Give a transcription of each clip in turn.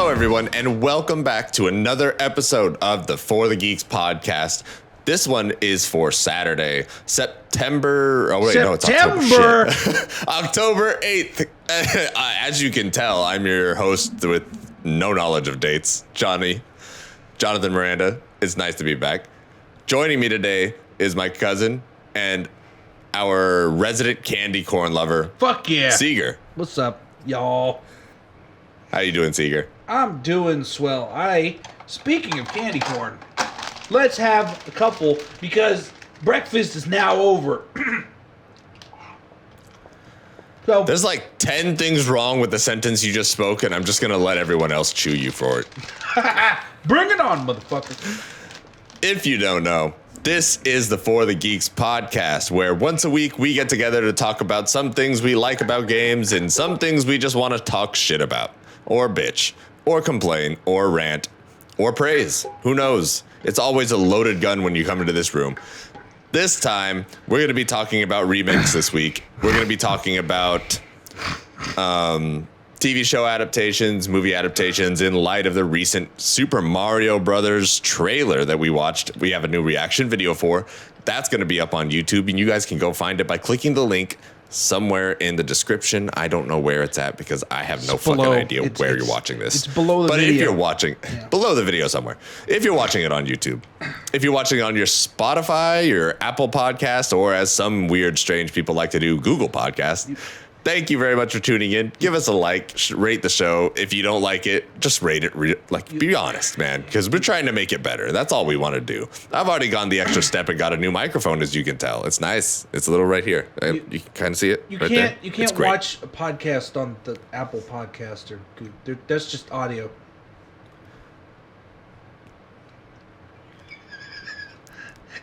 Hello, everyone, and welcome back to another episode of the For the Geeks podcast. This one is for Saturday, September. Oh, wait, no, it's October. October 8th. As you can tell, I'm your host with no knowledge of dates, Jonathan Miranda. It's nice to be back. Joining me today is my cousin and our resident candy corn lover. Fuck yeah. Seeger. What's up, y'all? How you doing, Seeger? I'm doing swell. Speaking of candy corn, let's have a couple because breakfast is now over. So there's like 10 things wrong with the sentence you just spoke, and I'm just going to let everyone else chew you for it. Bring it on, motherfucker. If you don't know, this is the For the Geeks podcast, where once a week we get together to talk about some things we like about games and some things we just want to talk shit about, or bitch, or complain, or rant, or praise. Who knows? It's always a loaded gun when you come into this room. This time, we're going to be talking about remakes this week. We're going to be talking about TV show adaptations, movie adaptations in light of the recent Super Mario Brothers trailer that we watched. We have a new reaction video for. That's going to be up on YouTube, and you guys can go find it by clicking the link somewhere in the description. I don't know where it's at because I have no fucking idea where you're watching this. It's below the video. But if you're watching, below the video somewhere. If you're watching it on YouTube, if you're watching it on your Spotify, your Apple Podcast, or as some weird, strange people like to do, Google Podcast, thank you very much for tuning in. Give us a like, rate the show. If you don't like it, just rate it. Be honest, man, because we're trying to make it better. That's all we want to do. I've already gone the extra step and got a new microphone, as you can tell. It's nice. It's a little right here. You can kind of see it. You right can't. there. You can't watch a podcast on the Apple Podcast or Google. That's just audio.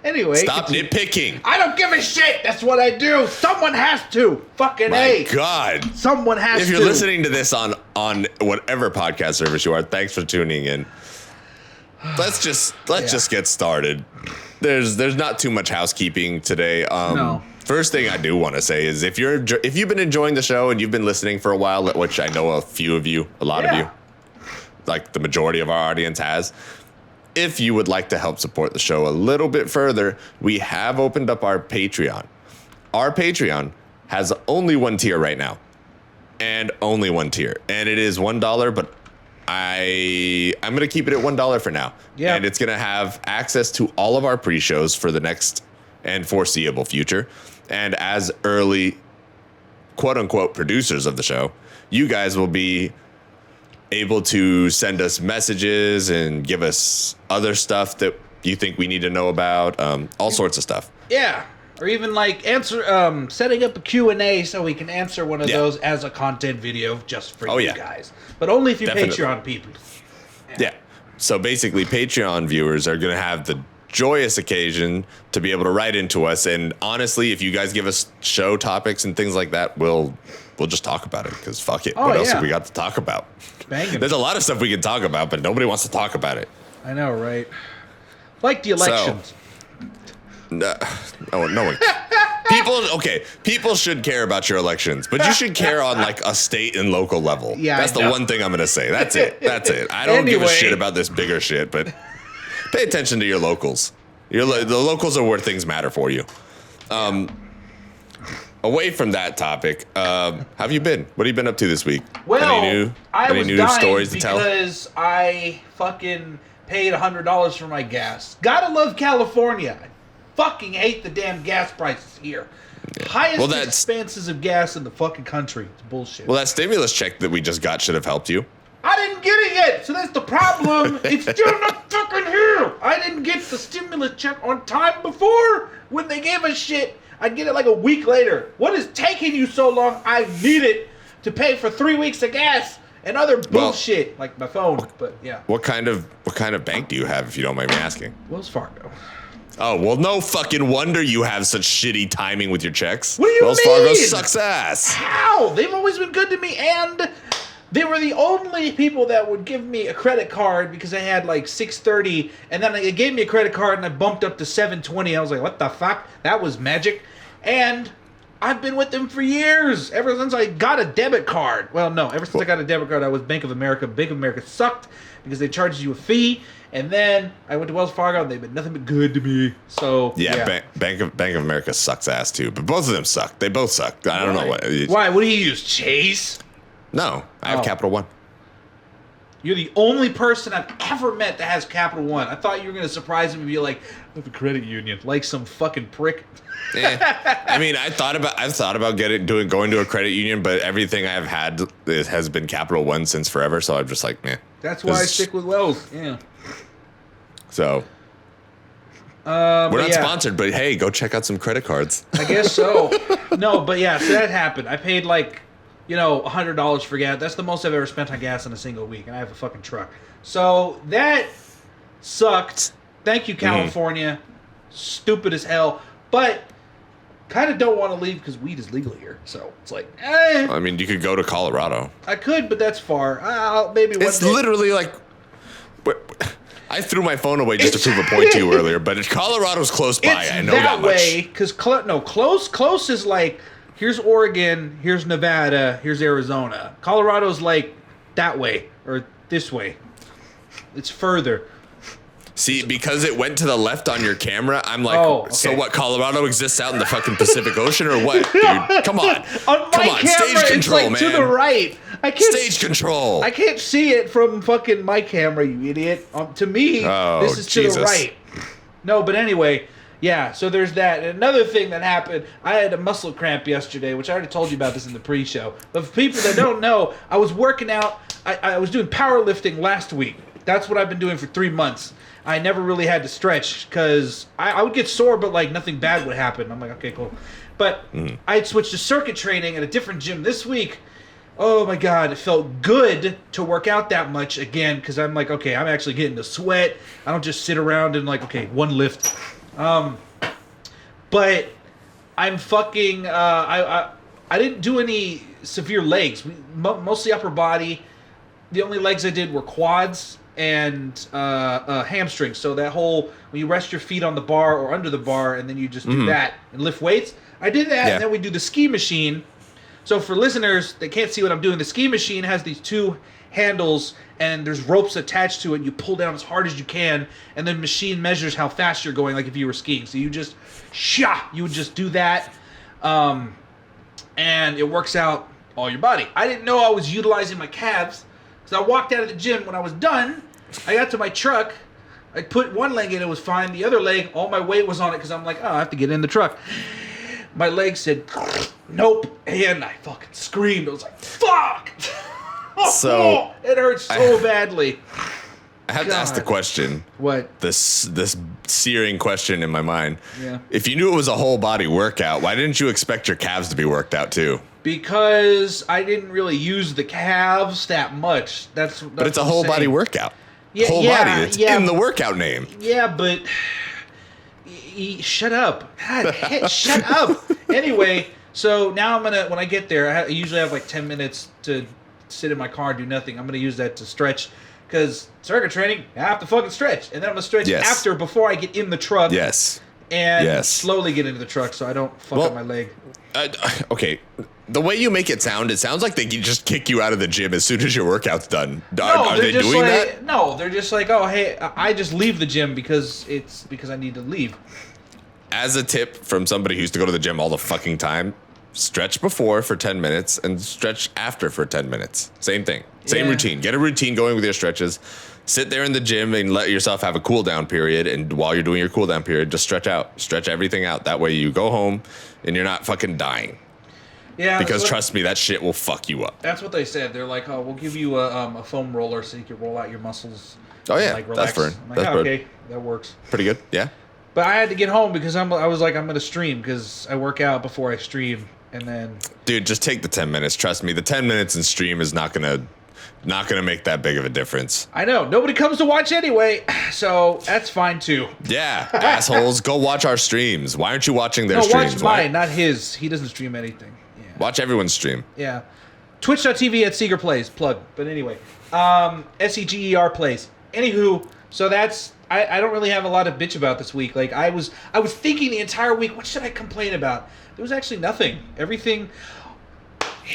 Anyway, stop nitpicking. I don't give a shit. That's what I do. Someone has to. Fucking My God. Someone has to. If you're listening to this on whatever podcast service you are, thanks for tuning in. Let's just get started. There's not too much housekeeping today. No. First thing I do want to say is if you've been enjoying the show and you've been listening for a while, which I know a few of you, a lot of you, like the majority of our audience has. If you would like to help support the show a little bit further, we have opened up our Patreon. Our Patreon has only one tier right now, and only one tier, and it is $1. But I'm going to keep it at $1 for now, and it's going to have access to all of our pre-shows for the next and foreseeable future. And as early, quote unquote, producers of the show, you guys will be able to send us messages and give us other stuff that you think we need to know about, all sorts of stuff. Yeah, or even like setting up a Q&A so we can answer one of those as a content video just for you guys. But only if you're Patreon people. Yeah. So basically, Patreon viewers are going to have the joyous occasion to be able to write into us. And honestly, if you guys give us show topics and things like that, we'll just talk about it, because fuck it. What else have we got to talk about? Banging. There's a lot of stuff we can talk about, but nobody wants to talk about it. I know, right? Like the elections. No one. People should care about your elections, but you should care on like a state and local level. Yeah, that's the one thing I'm going to say. That's it. I don't give a shit about this bigger shit, but pay attention to your locals. The locals are where things matter for you. Away from that topic, how have you been? What have you been up to this week? Well, any new stories to tell? Because I fucking paid $100 for my gas. Gotta love California. I fucking hate the damn gas prices here. Highest expenses of gas in the fucking country. It's bullshit. Well, that stimulus check that we just got should have helped you. I didn't get it yet, so that's the problem. It's still not fucking here. I didn't get the stimulus check on time before when they gave us shit. I'd get it like a week later. What is taking you so long? I need it to pay for 3 weeks of gas and other bullshit, like my phone. But yeah. What kind of bank do you have, if you don't mind me asking? Wells Fargo. Oh, well, no fucking wonder you have such shitty timing with your checks. What do you Wells mean? Fargo sucks ass. How? They've always been good to me, and they were the only people that would give me a credit card because I had like 630, and then they gave me a credit card and I bumped up to 720. I was like, what the fuck? That was magic. And I've been with them for years. Ever since I got a debit card. Well, no. Ever since I got a debit card, I was Bank of America. Bank of America sucked because they charged you a fee. And then I went to Wells Fargo, and they've been nothing but good to me. So yeah. Bank of America sucks ass too, but both of them suck. They both suck. I don't know what. Why? What do you use? Chase? No, I have Capital One. You're the only person I've ever met that has Capital One. I thought you were gonna surprise me and be like, I have a credit union, like some fucking prick. I mean, I've thought about going to a credit union, but everything I've had has been Capital One since forever. So I'm just like, meh. That's why I stick with Wells. Yeah. So we're not sponsored, but hey, go check out some credit cards. I guess so. No, but yeah, so that happened. I paid like, $100 for gas. That's the most I've ever spent on gas in a single week, and I have a fucking truck. So that sucked. Thank you, California. Stupid as hell. But kind of don't want to leave because weed is legal here. So it's like, I mean, you could go to Colorado. I could, but that's far. Maybe one It's day. literally like... I threw my phone away just to prove a point to you earlier, but Colorado's close by. It's I know that much. way, because close is like, here's Oregon, here's Nevada, here's Arizona. Colorado's like that way, or this way. It's further. See, because it went to the left on your camera, I'm like, So what, Colorado exists out in the fucking Pacific Ocean or what, dude? Come on. On my camera, stage control, it's like man. to the right. I can't Stage control. I can't see it from fucking my camera, you idiot. To me, this is to the right. No, but anyway, yeah, so there's that. And another thing that happened, I had a muscle cramp yesterday, which I already told you about this in the pre-show. But for people that don't know, I was working out. I was doing powerlifting last week. That's what I've been doing for 3 months. I never really had to stretch because I would get sore, but like nothing bad would happen. I'm like, okay, cool. But I had switched to circuit training at a different gym this week. Oh my God, it felt good to work out that much again because I'm like, okay, I'm actually getting to sweat. I don't just sit around and like, okay, one lift. But I'm fucking, I didn't do any severe legs, mostly upper body. The only legs I did were quads and hamstrings. So that whole, when you rest your feet on the bar or under the bar and then you just do that and lift weights. I did that and then we do the ski machine. So for listeners that can't see what I'm doing, the ski machine has these two handles and there's ropes attached to it. You pull down as hard as you can and the machine measures how fast you're going like if you were skiing. So you just, you would just do that and it works out all your body. I didn't know I was utilizing my calves because I walked out of the gym. When I was done, I got to my truck. I put one leg in, it was fine. The other leg, all my weight was on it because I'm like, I have to get in the truck. My leg said, nope, and I fucking screamed. I was like, fuck! So it hurt so badly. I have to ask the question. What? This searing question in my mind. Yeah. If you knew it was a whole body workout, why didn't you expect your calves to be worked out too? Because I didn't really use the calves that much. That's but it's a whole body workout. Yeah, whole body. It's in the workout name. Yeah, but shut up. God, shut up. Anyway, so now I'm gonna, when I get there, I usually have like 10 minutes to sit in my car and do nothing. I'm gonna use that to stretch because circuit training, I have to fucking stretch, and then I'm gonna stretch after before I get in the truck. Yes. And slowly get into the truck so I don't fuck up my leg. Okay. The way you make it sounds like they just kick you out of the gym as soon as your workout's done. Are they doing that? No, they're just like, oh, hey, I just leave the gym because I need to leave. As a tip from somebody who used to go to the gym all the fucking time, stretch before for 10 minutes and stretch after for 10 minutes. Same thing. Same routine. Get a routine going with your stretches. Sit there in the gym and let yourself have a cool down period. And while you're doing your cool down period, just stretch out. Stretch everything out. That way you go home and you're not fucking dying. Yeah. Because trust me, that shit will fuck you up. That's what they said. They're like, oh, we'll give you a foam roller so you can roll out your muscles. Oh, yeah. Like, relax. That's fine. I'm like, okay, that works. Pretty good. Yeah. But I had to get home because I was like, I'm going to stream because I work out before I stream. And then... Dude, just take the 10 minutes. Trust me, the 10 minutes in stream is not gonna make that big of a difference. I know. Nobody comes to watch anyway, so that's fine too. Yeah, assholes, go watch our streams. Why aren't you watching their streams? Watch mine, not his. He doesn't stream anything. Yeah. Watch everyone's stream. Yeah. Twitch.tv at Seeger Plays. Plug. But anyway. SEGER Plays. Anywho, so that's I don't really have a lot to bitch about this week. Like I was thinking the entire week, what should I complain about? There was actually nothing. Everything.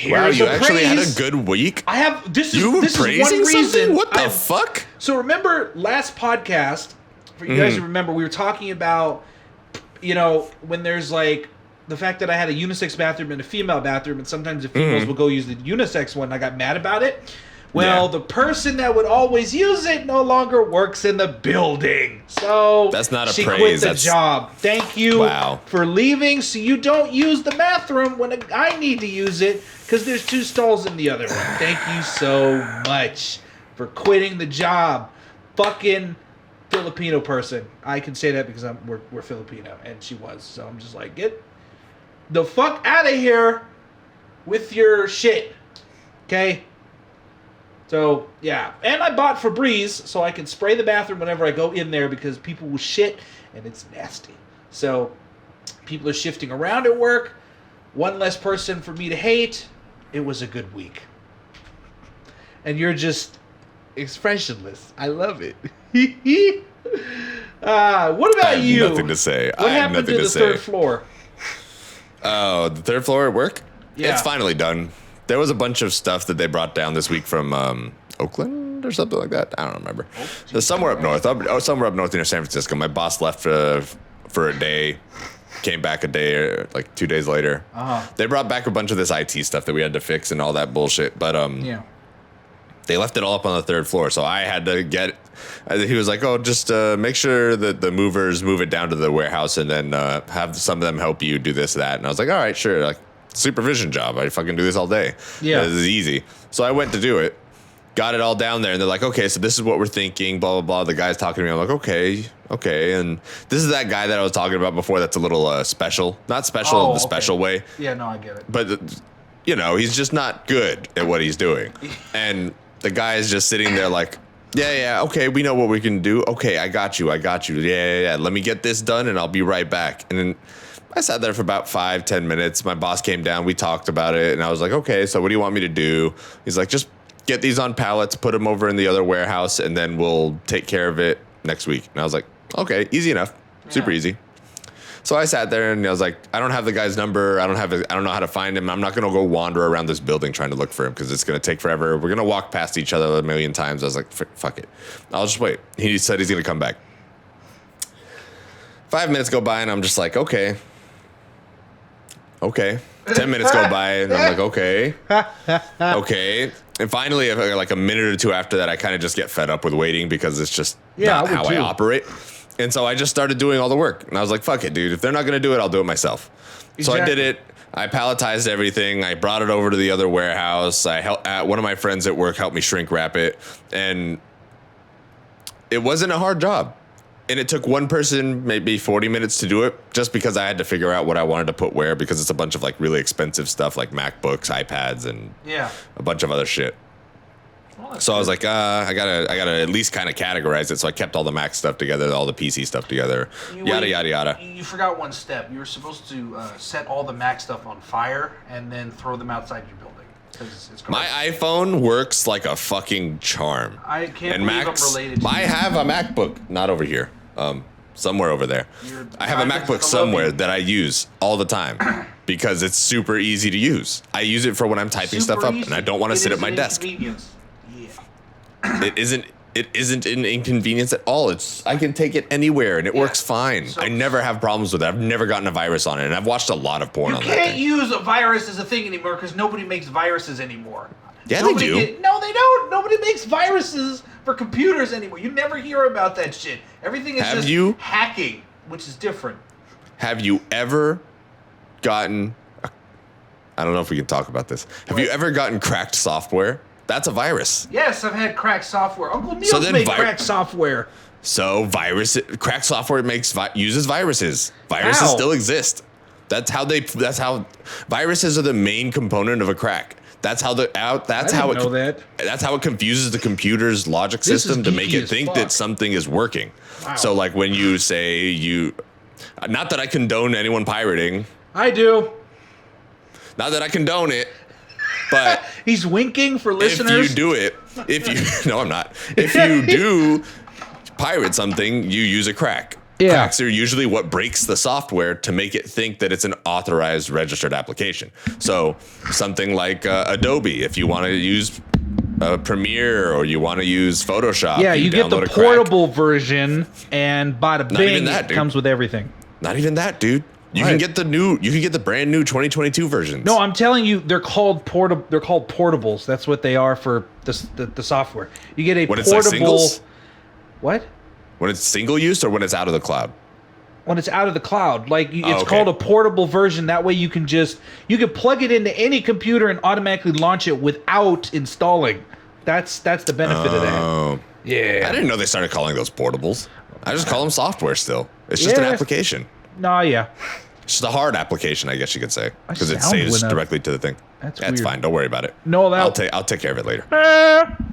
Wow, you actually had a good week? I have. This you is praising one reason. Something? What the fuck? So remember last podcast, for you guys to remember, we were talking about, when there's like the fact that I had a unisex bathroom and a female bathroom, and sometimes the females will go use the unisex one. I got mad about it. Well, the person that would always use it no longer works in the building. So that's not a she praise. Quit the job. Thank you for leaving so you don't use the bathroom when I need to use it because there's 2 stalls in the other one. Thank you so much for quitting the job. Fucking Filipino person. I can say that because we're Filipino and she was. So I'm just like, get the fuck out of here with your shit. Okay? So, yeah. And I bought Febreze so I can spray the bathroom whenever I go in there because people will shit and it's nasty. So, people are shifting around at work. One less person for me to hate. It was a good week. And you're just expressionless. I love it. What about you? Nothing to say. What happened to the third floor? Oh, the third floor at work? Yeah. It's finally done. There was a bunch of stuff that they brought down this week from Oakland or something like that. I don't remember. Somewhere up north. Somewhere up north near San Francisco. My boss left for a day, came back a day or like 2 days later. They brought back a bunch of this IT stuff that we had to fix and all that bullshit. But they left it all up on the third floor. So I had to get. He was like, "Oh, just make sure that the movers move it down to the warehouse and then have some of them help you do this, that." And I was like, "All right, sure." Like. Supervision job. I fucking do this all day. Yeah. This is easy. So I went to do it, got it all down there, and they're like, okay, so this is what we're thinking, blah, blah, blah. The guy's talking to me. I'm like, okay. And this is that guy that I was talking about before that's a little special. Not special in the special way. Yeah, no, I get it. But, he's just not good at what he's doing. And the guy is just sitting there like, yeah, okay, we know what we can do. Okay, I got you. Yeah. Let me get this done, and I'll be right back. And then I sat there for about 5-10 minutes. My boss came down. We talked about it. And I was like, okay, so what do you want me to do? He's like, just get these on pallets, put them over in the other warehouse, and then we'll take care of it next week. And I was like, okay, easy enough. Super easy. So I sat there and I was like, I don't have the guy's number. I don't know how to find him. I'm not going to go wander around this building trying to look for him because it's going to take forever. We're going to walk past each other a million times. I was like, fuck it. I'll just wait. He said he's going to come back. 5 minutes go by and I'm just like, okay. 10 minutes go by and I'm like, okay. And finally, like a minute or two after that, I kind of just get fed up with waiting because it's just not how I operate. And so I just started doing all the work. And I was like, fuck it, dude. If they're not going to do it, I'll do it myself. Exactly. So I did it. I palletized everything. I brought it over to the other warehouse. One of my friends at work helped me shrink wrap it. And it wasn't a hard job. And it took one person maybe 40 minutes to do it just because I had to figure out what I wanted to put where because it's a bunch of like really expensive stuff like MacBooks, iPads, and a bunch of other shit. Well, so I was like, I gotta at least kind of categorize it. So I kept all the Mac stuff together, all the PC stuff together, yada, yada. You forgot one step. You were supposed to set all the Mac stuff on fire and then throw them outside your building. It's my iPhone works like a fucking charm. I can't believe I'm related to you. I have a MacBook, not over here, somewhere over there. I have a MacBook somewhere that I use all the time because it's super easy to use. I use it for when I'm typing stuff up and I don't want to sit at my desk. Yeah. It isn't an inconvenience at all. I can take it anywhere and it works fine. So, I never have problems with it. I've never gotten a virus on it, and I've watched a lot of porn on that thing. You can't use a virus as a thing anymore because nobody makes viruses anymore. Yeah, they do. No, they don't. Nobody makes viruses for computers anymore. You never hear about that shit. Everything is just hacking, which is different. Have you ever gotten... I don't know if we can talk about this. Have you ever gotten cracked software? That's a virus. Yes, I've had cracked software. Uncle Neil's made cracked software. So cracked software uses viruses. Viruses still exist. That's how viruses are the main component of a crack. That's how it confuses the computer's logic system to make it think that something is working. Wow. So like when you say not that I condone anyone pirating. I do. Not that I condone it. But he's winking for listeners. If you do it, no, I'm not. If you do pirate something, you use a crack. Yeah. Cracks are usually what breaks the software to make it think that it's an authorized registered application. So something like Adobe, if you want to use Premiere or you want to use Photoshop, you get the portable version, and bada bing, it comes with everything. Not even that, dude. You can get the brand new 2022 versions. No, I'm telling you, they're called portables. That's what they are for the software. You get a when portable. It's like singles? What? When it's single use or when it's out of the cloud? When it's out of the cloud, it's called a portable version. That way you can plug it into any computer and automatically launch it without installing. That's the benefit of that. Yeah. I didn't know they started calling those portables. I just call them software still. It's just an application. No, yeah. It's just a hard application, I guess you could say, because it saves directly to the thing. That's fine. Don't worry about it. No, I'll take care of it later.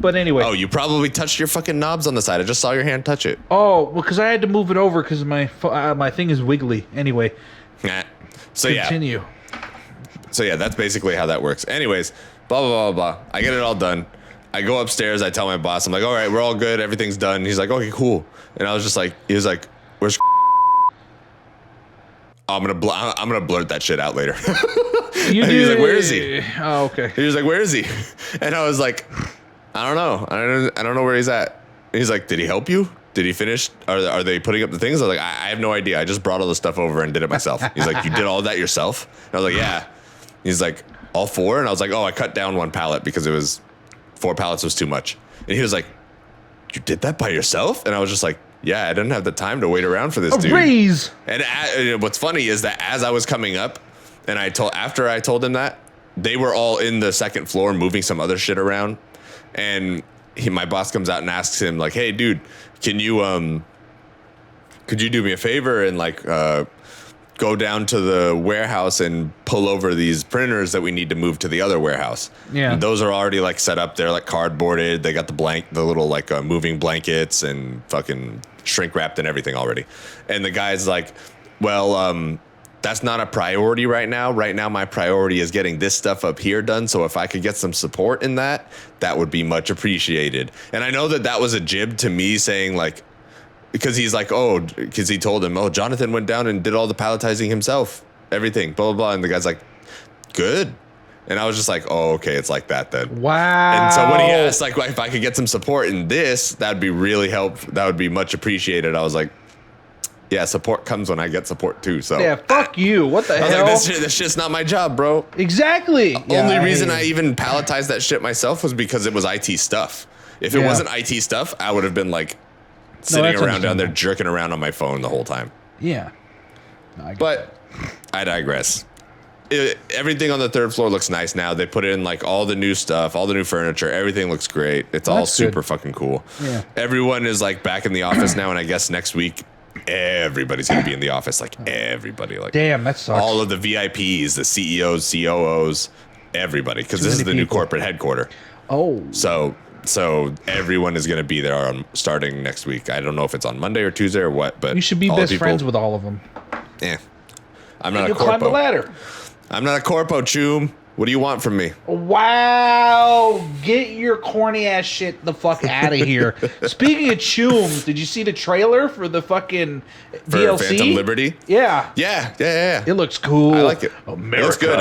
But anyway. Oh, you probably touched your fucking knobs on the side. I just saw your hand touch it. Oh, well, because I had to move it over because my thing is wiggly. Anyway. Continue. So yeah, that's basically how that works. Anyways, blah blah blah blah. I get it all done. I go upstairs. I tell my boss, I'm like, all right, we're all good. Everything's done. He's like, okay, cool. And I was just like, he was like, where's? I'm gonna blurt that shit out later. He was like, where is he? Oh, okay. He was like, where is he? And I was like, I don't know. I don't know where he's at. And he's like, did he help you? Did he finish? Are they putting up the things? I was like, I have no idea. I just brought all the stuff over and did it myself. He's like, you did all that yourself? And I was like, yeah. He's like, all 4? And I was like, oh, I cut down 1 pallet because it was 4 pallets was too much. And he was like, you did that by yourself? And I was just like, yeah, I didn't have the time to wait around for this dude. Raise. And what's funny is that as I was coming up, and after I told him that, they were all in the 2nd floor moving some other shit around, and my boss comes out and asks him like, "Hey, dude, could you do me a favor and go down to the warehouse and pull over these printers that we need to move to the other warehouse?" Yeah, and those are already set up. They're cardboarded. They got the little moving blankets and fucking shrink wrapped and everything already. And the guy's like, well, that's not a priority right now. Right now, my priority is getting this stuff up here done. So if I could get some support in that would be much appreciated. And I know that was a jib to me saying because he's like, because he told him, Jonathan went down and did all the palletizing himself, everything, blah, blah, blah. And the guy's like, good. And I was just like, oh, okay, it's like that then. Wow. And so when he asked if I could get some support in this, that'd be really helpful. That would be much appreciated. I was like, yeah, support comes when I get support too. So yeah, fuck you. What the hell? I was like, this shit's not my job, bro. Exactly. The only reason I even palletized that shit myself was because it was IT stuff. If it wasn't IT stuff, I would have been sitting around down there jerking around on my phone the whole time. Yeah. But I digress. Everything on the 3rd floor looks nice now. They put in all the new stuff, all the new furniture. Everything looks great. It's all super fucking cool. Yeah. Everyone is back in the office now, and I guess next week everybody's gonna be in the office. Everybody. Damn, that sucks. All of the VIPs, the CEOs, COOs, everybody, because this is the new corporate headquarters. Oh. So everyone is gonna be there starting next week. I don't know if it's on Monday or Tuesday or what, but you should be best friends with all of them. Yeah. I'm not a corpo. Climb the ladder. I'm not a corpo, Choom. What do you want from me? Wow. Get your corny ass shit the fuck out of here. Speaking of Choom, did you see the trailer for the fucking DLC? For Phantom Liberty? Yeah. Yeah. It looks cool. I like it. America. It looks good.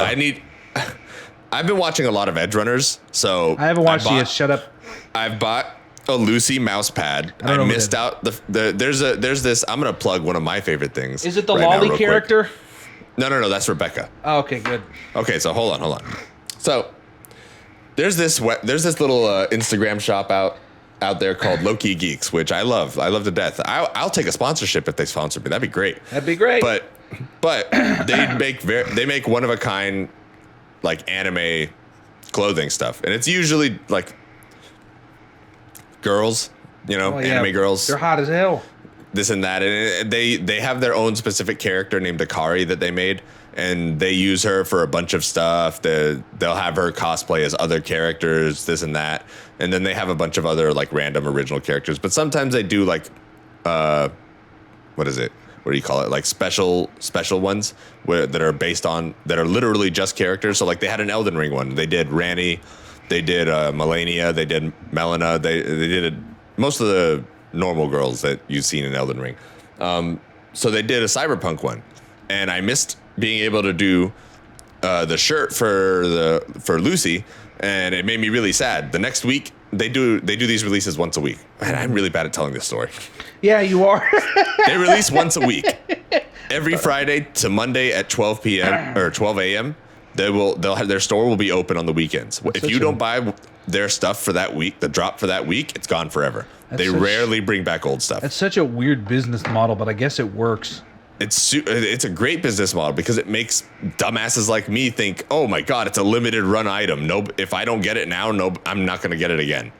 I've been watching a lot of Edge Runners, so I haven't watched it yet. Shut up. I've bought a Lucy mouse pad. I missed out there's this. I'm gonna plug one of my favorite things. Is it the Lolly character? Quick. No, that's Rebecca. Oh, okay, good. Okay, so hold on. So there's this little Instagram shop out there called Low-Key Geeks, which I love. I love to death. I'll take a sponsorship if they sponsor me. That'd be great. But they make one of a kind anime clothing stuff, and it's usually girls, anime girls. They're hot as hell. This and that, and they have their own specific character named Akari that they made, and they use her for a bunch of stuff. They'll have her cosplay as other characters, this and that, and then they have a bunch of other random original characters. But sometimes they do what is it? What do you call it? Special ones that are based on that are literally just characters. So they had an Elden Ring one. They did Ranni, they did Melania, they did Melina. They did most of the normal girls that you've seen in Elden Ring. So they did a cyberpunk one, and I missed being able to do the shirt for Lucy, and it made me really sad. The next week they do these releases once a week, and I'm really bad at telling this story. Yeah, you are. They release once a week, every Friday to Monday at 12 p.m. or 12 a.m. They'll have their store will be open on the weekends. If you don't buy their stuff for that week, the drop for that week, it's gone forever. They rarely bring back old stuff. It's such a weird business model, but I guess it works. It's a great business model because it makes dumbasses like me think, oh my God, it's a limited run item. No, if I don't get it now, I'm not going to get it again.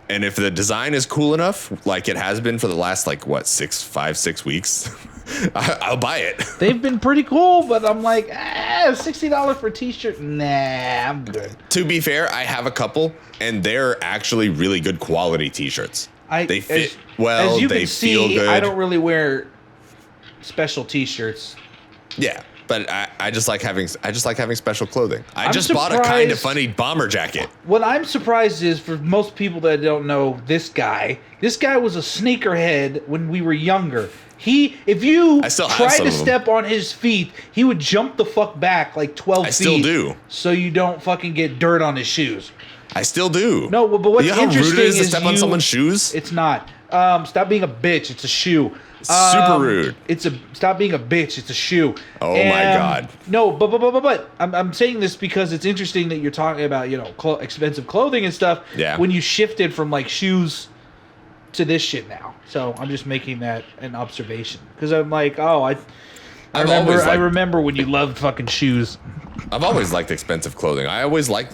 And if the design is cool enough, like it has been for the last 6 weeks, I'll buy it. They've been pretty cool, but I'm like, $60 for a t-shirt? Nah, I'm good. To be fair, I have a couple, and they're actually really good quality t-shirts. They fit well. As you they can see, feel good. I don't really wear special t-shirts. Yeah, but I just like having special clothing. I just bought a kind of funny bomber jacket. What I'm surprised is, for most people that don't know this guy was a sneakerhead when we were younger. If you try to step on his feet, he would jump the fuck back 12 feet. I still do. So you don't fucking get dirt on his shoes. I still do. No, but what's interesting how rude it is to step on someone's shoes? It's not. Stop being a bitch. It's a shoe. Super rude. Stop being a bitch. It's a shoe. Oh my God. No, but I'm saying this because it's interesting that you're talking about expensive clothing and stuff. Yeah. When you shifted from shoes to this shit now, so I'm just making that an observation because I'm like, I remember when you loved fucking shoes. I've always liked expensive clothing. I always like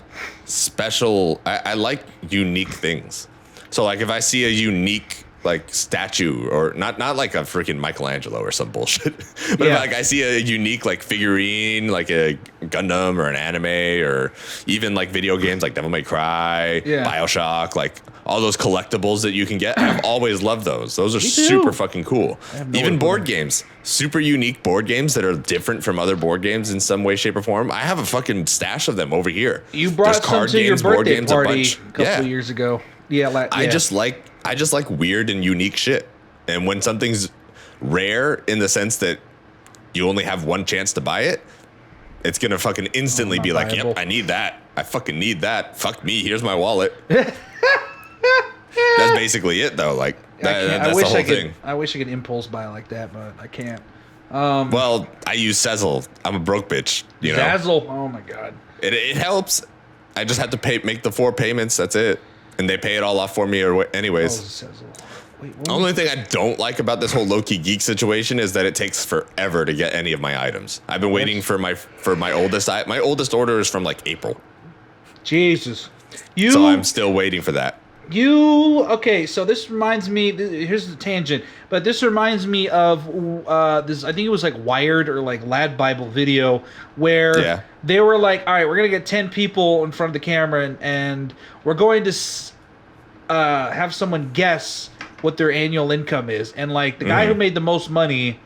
special. I like unique things. So if I see a unique statue, or not like a freaking Michelangelo or some bullshit, but if I see a unique figurine, like a Gundam or an anime, or even video games like Devil May Cry, BioShock, all those collectibles that you can get, I've always loved those. Those are super fucking cool. Even board games, super unique board games that are different from other board games in some way, shape, or form. I have a fucking stash of them over here. You brought some to your birthday party a couple of years ago. Yeah, I just like weird and unique shit. And when something's rare in the sense that you only have one chance to buy it, it's going to fucking instantly be like, yep, I need that. I fucking need that. Fuck me. Here's my wallet. That's basically it, though. That's the whole thing. I wish I could impulse buy like that, but I can't. Well, I use Sezzle. I'm a broke bitch. Sezzle? Oh, my God. It helps. I just have to make the 4 payments. That's it. And they pay it all off for me anyways. The only thing I don't like about this whole low-key geek situation is that it takes forever to get any of my items. I've been waiting for my oldest. My oldest order is from April. Jesus. So I'm still waiting for that. Okay, so this reminds me, here's the tangent, but this reminds me of this, I think it was Wired or Lad Bible video, where they were all right, we're going to get 10 people in front of the camera, and we're going to have someone guess what their annual income is. And the guy who made the most money,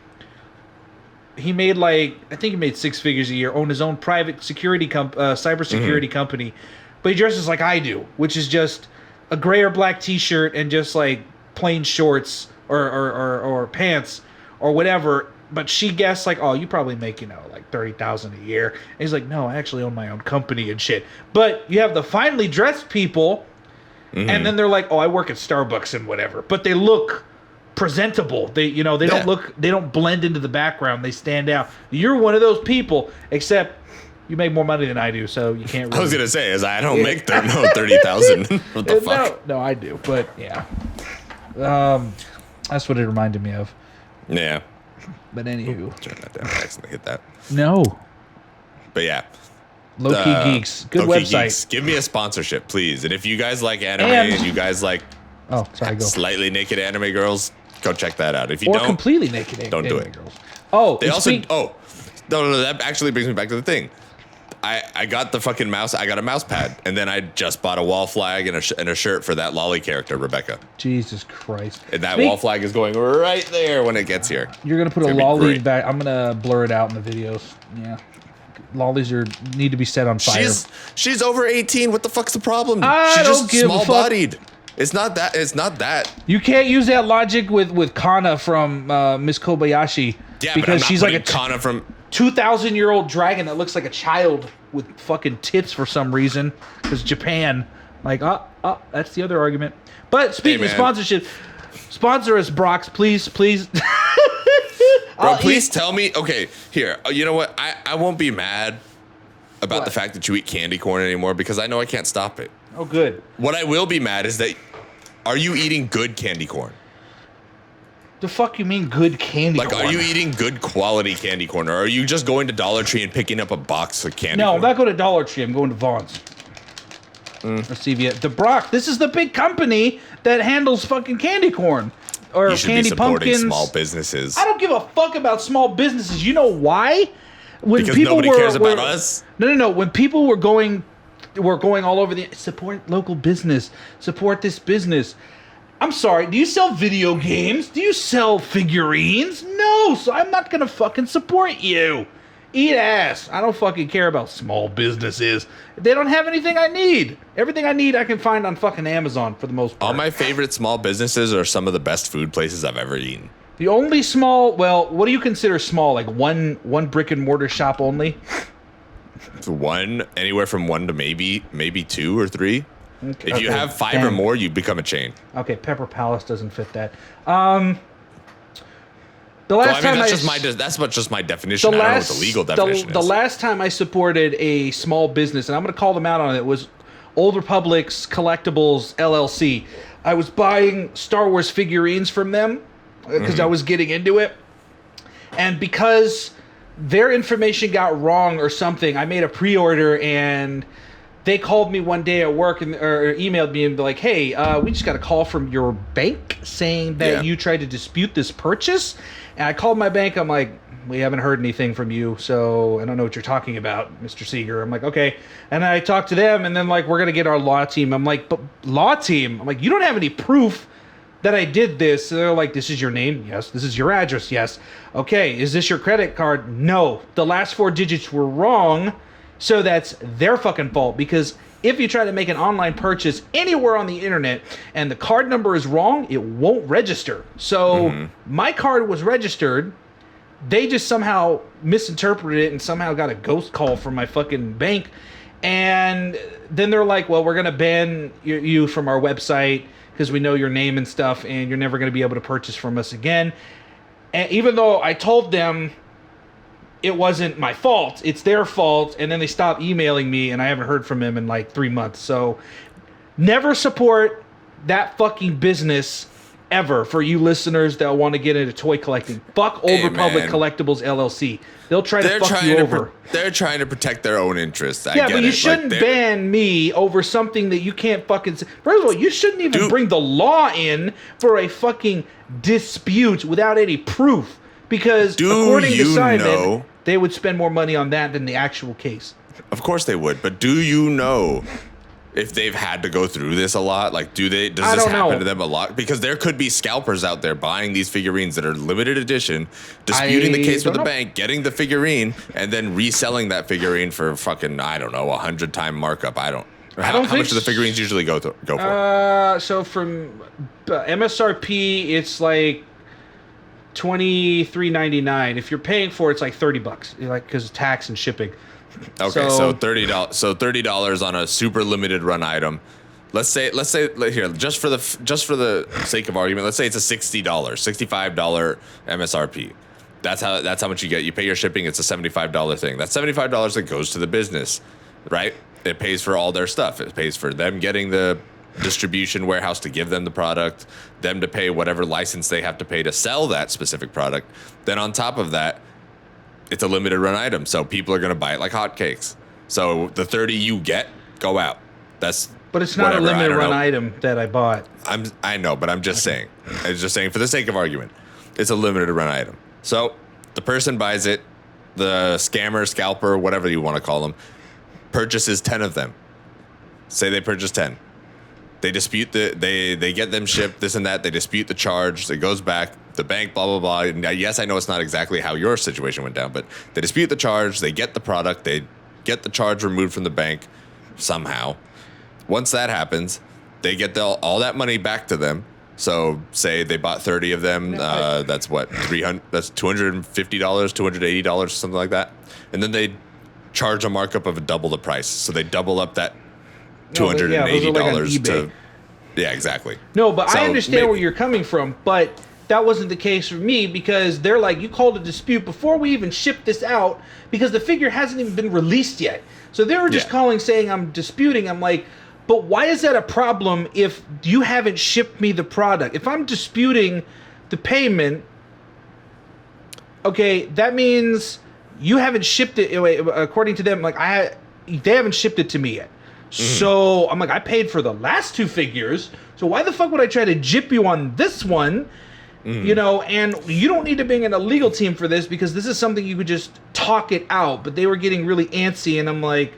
he made I think he made 6 figures a year, owned his own private security cybersecurity company, but he dresses like I do, which is just a gray or black t-shirt and just plain shorts or pants or whatever. But she guessed oh, you probably make $30,000 a year. And he's like, no, I actually own my own company and shit. But you have the finely dressed people, and then they're like, oh, I work at Starbucks and whatever. But they look presentable. They don't blend into the background. They stand out. You're one of those people, except you make more money than I do, so you can't really... I was going to say, I don't make $30,000. What the fuck? No, I do, but yeah. That's what it reminded me of. Yeah. But anywho. Turn that down. I accidentally hit that. No. But yeah. Low-key Geeks. Good website. Geeks. Give me a sponsorship, please. And if you guys like anime and you guys like slightly naked anime girls, go check that out. If you don't... completely naked don't anime do it. girls. No, that actually brings me back to the thing. I got the fucking mouse. I got a mouse pad, and then I just bought a wall flag and a shirt for that lolly character, Rebecca. Jesus Christ! And that wall flag is going right there when it gets here. You're gonna put a lolly back. I'm gonna blur it out in the videos. Yeah, lollies need to be set on fire. She's over 18. What the fuck's the problem? She's just small-bodied. It's not that. It's not that. You can't use that logic with Kana from Miss Kobayashi. Yeah, because but she's like a Kana from 2,000-year-old dragon that looks like a child with fucking tits for some reason. Because Japan, like, that's the other argument. But speaking of sponsorship, sponsor us, Brox, please. Bro, please tell me. Okay, here. You know what? I won't be mad about the fact that you eat candy corn anymore because I know I can't stop it. Oh, good. What I will be mad is that are you eating good candy corn? The fuck you mean good candy corn? Like, are you eating good quality candy corn, or are you just going to Dollar Tree and picking up a box of candy corn? No, I'm not going to Dollar Tree. I'm going to Vaughn's. Or CVS. The Brock. This is the big company that handles fucking candy corn. Or you should candy be supporting pumpkins. Small businesses. I don't give a fuck about small businesses. You know why? When because nobody cares about us? No. When people were going all over the support local business, support this business. I'm sorry, do you sell video games? Do you sell figurines? No, so I'm not gonna fucking support you. Eat ass. I don't fucking care about small businesses. They don't have anything I need. Everything I need I can find on fucking Amazon for the most part. All my favorite small businesses are some of the best food places I've ever eaten. The only small, well, what do you consider small? Like one brick and mortar shop only? One, anywhere from one to maybe 2 or 3. Okay. If you have 5 or more, you become a chain. Okay, Pepper Palace doesn't fit that. The last time that's just my definition. I don't know what the legal definition is. The last time I supported a small business, and I'm going to call them out on it, was Old Republic's Collectibles LLC. I was buying Star Wars figurines from them because I was getting into it. And because their information got wrong or something, I made a pre-order, and they called me one day at work or emailed me and be like, hey, we just got a call from your bank saying that you tried to dispute this purchase. And I called my bank. I'm like, we haven't heard anything from you, so I don't know what you're talking about, Mr. Seeger. I'm like, okay. And I talked to them, and then, like, we're going to get our law team. I'm like, but law team? I'm like, you don't have any proof that I did this. So they're like, this is your name? Yes. This is your address? Yes. Okay. Is this your credit card? No. The last 4 digits were wrong. So that's their fucking fault, because if you try to make an online purchase anywhere on the internet and the card number is wrong, it won't register. So my card was registered. They just somehow misinterpreted it and somehow got a ghost call from my fucking bank. And then they're like, well, we're going to ban you from our website because we know your name and stuff, and you're never going to be able to purchase from us again. And even though I told them it wasn't my fault, it's their fault, and then they stopped emailing me, and I haven't heard from them in like 3 months. So never support that fucking business ever, for you listeners that want to get into toy collecting. Fuck Old Republic Collectibles LLC. They'll try to fuck you over. They're trying to protect their own interests. Yeah, but you shouldn't ban me over something that you can't fucking... First of all, you shouldn't even bring the law in for a fucking dispute without any proof. Because according to Simon, they would spend more money on that than the actual case. Of course they would, but do you know if they've had to go through this a lot? Like, does this happen to them a lot? Because there could be scalpers out there buying these figurines that are limited edition, disputing the case with the bank, getting the figurine, and then reselling that figurine for fucking, I don't know, 100-time markup. How much do the figurines usually go for? So from MSRP, it's like $23.99. If you're paying for it, it's like $30, like, because of tax and shipping. Okay, so $30. So $30 on a super limited run item. Let's say here, just for the sake of argument, let's say it's a $65 MSRP. That's how much you get. You pay your shipping. It's a $75 thing. That's $75 that goes to the business, right? It pays for all their stuff. It pays for them getting the distribution warehouse to give them the product, them to pay whatever license they have to pay to sell that specific product. Then on top of that, it's a limited run item, so people are going to buy it like hotcakes. So the 30 you get go out. But it's not a limited run item that I bought. I know, but I'm just saying. I'm just saying for the sake of argument, it's a limited run item. So the person buys it, the scammer, scalper, whatever you want to call them, purchases 10 of them. Say they purchase 10. They dispute they get them shipped, this and that. They dispute the charge. It goes back. The bank, blah, blah, blah. Now, yes, I know it's not exactly how your situation went down, but they dispute the charge. They get the product. They get the charge removed from the bank somehow. Once that happens, they get all that money back to them. So say they bought 30 of them, that's what, $300, that's $250, $280, something like that. And then they charge a markup of double the price. So they double up that $280 to, yeah, exactly. No, but I understand where you're coming from, but that wasn't the case for me because they're like, you called a dispute before we even shipped this out because the figure hasn't even been released yet. So they were just calling saying I'm disputing. I'm like, but why is that a problem if you haven't shipped me the product? If I'm disputing the payment, okay, that means you haven't shipped it. According to them, like they haven't shipped it to me yet. So I'm like, I paid for the last 2 figures. So why the fuck would I try to jip you on this one? You know, and you don't need to bring in a legal team for this because this is something you could just talk it out. But they were getting really antsy, and I'm like,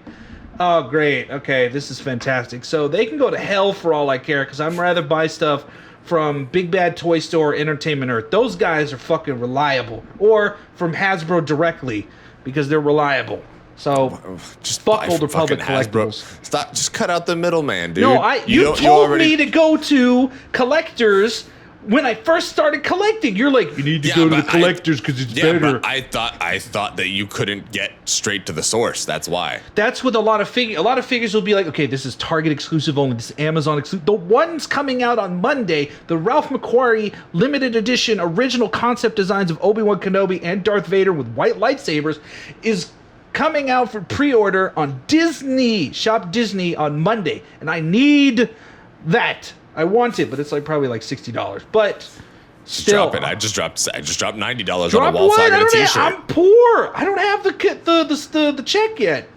oh, great. Okay, this is fantastic. So they can go to hell for all I care because I'm rather buy stuff from Big Bad Toy Store, Entertainment Earth. Those guys are fucking reliable. Or from Hasbro directly because they're reliable. So just fuck Old Republic collectibles. Stop. Just cut out the middleman, dude. No, you told me to go to collectors when I first started collecting. You're like, you need to go to the collectors because it's better. But I thought that you couldn't get straight to the source. That's why. That's with a lot of figures. A lot of figures will be like, okay, this is Target exclusive only. This is Amazon exclusive. The ones coming out on Monday, the Ralph McQuarrie limited edition original concept designs of Obi-Wan Kenobi and Darth Vader with white lightsabers, is coming out for pre-order on Disney, Shop Disney on Monday. And I need that. I want it, but it's like probably like $60. But still, drop it. I just dropped $90 on a wall what? flag and a t-shirt. I'm poor. I don't have the check yet.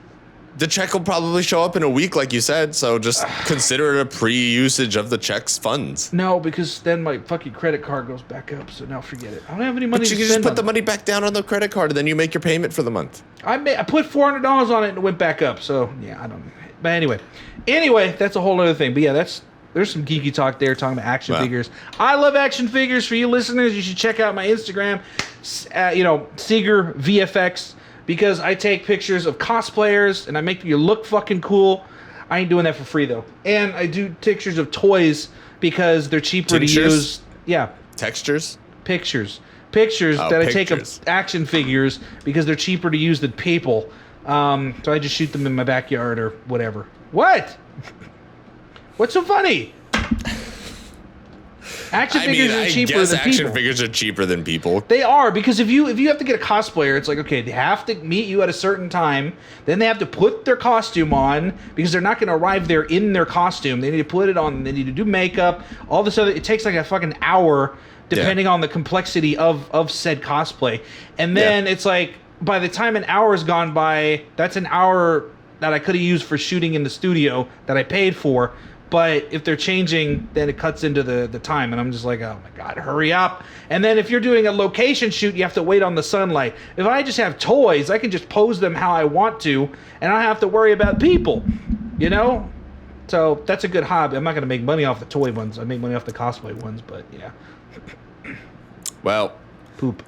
The check will probably show up in a week, like you said. So just consider it a pre-usage of the check's funds. No, because then my fucking credit card goes back up. So now forget it. I don't have any money. But you can just put the money back down on the credit card, and then you make your payment for the month. I put $400 on it and it went back up. So yeah, I don't. But anyway, that's a whole other thing. But yeah, there's some geeky talk there talking about action figures. I love action figures. For you listeners, you should check out my Instagram, Seeger VFX, because I take pictures of cosplayers and I make you look fucking cool. I ain't doing that for free though. And I do pictures of toys because they're cheaper to use. Yeah. Textures? Pictures that I take of action figures because they're cheaper to use than people. So I just shoot them in my backyard or whatever. What? What's so funny? Action figures are cheaper than people. Action figures are cheaper than people. They are, because if you have to get a cosplayer, it's like, okay, they have to meet you at a certain time, then they have to put their costume on because they're not going to arrive there in their costume. They need to put it on. They need to do makeup. All this other. It takes like a fucking hour, depending on the complexity of said cosplay. And then it's like, by the time an hour has gone by, that's an hour that I could have used for shooting in the studio that I paid for. But if they're changing, then it cuts into the time. And I'm just like, oh my God, hurry up. And then if you're doing a location shoot, you have to wait on the sunlight. If I just have toys, I can just pose them how I want to, and I don't have to worry about people, you know? So that's a good hobby. I'm not going to make money off the toy ones. I make money off the cosplay ones, but yeah. Well,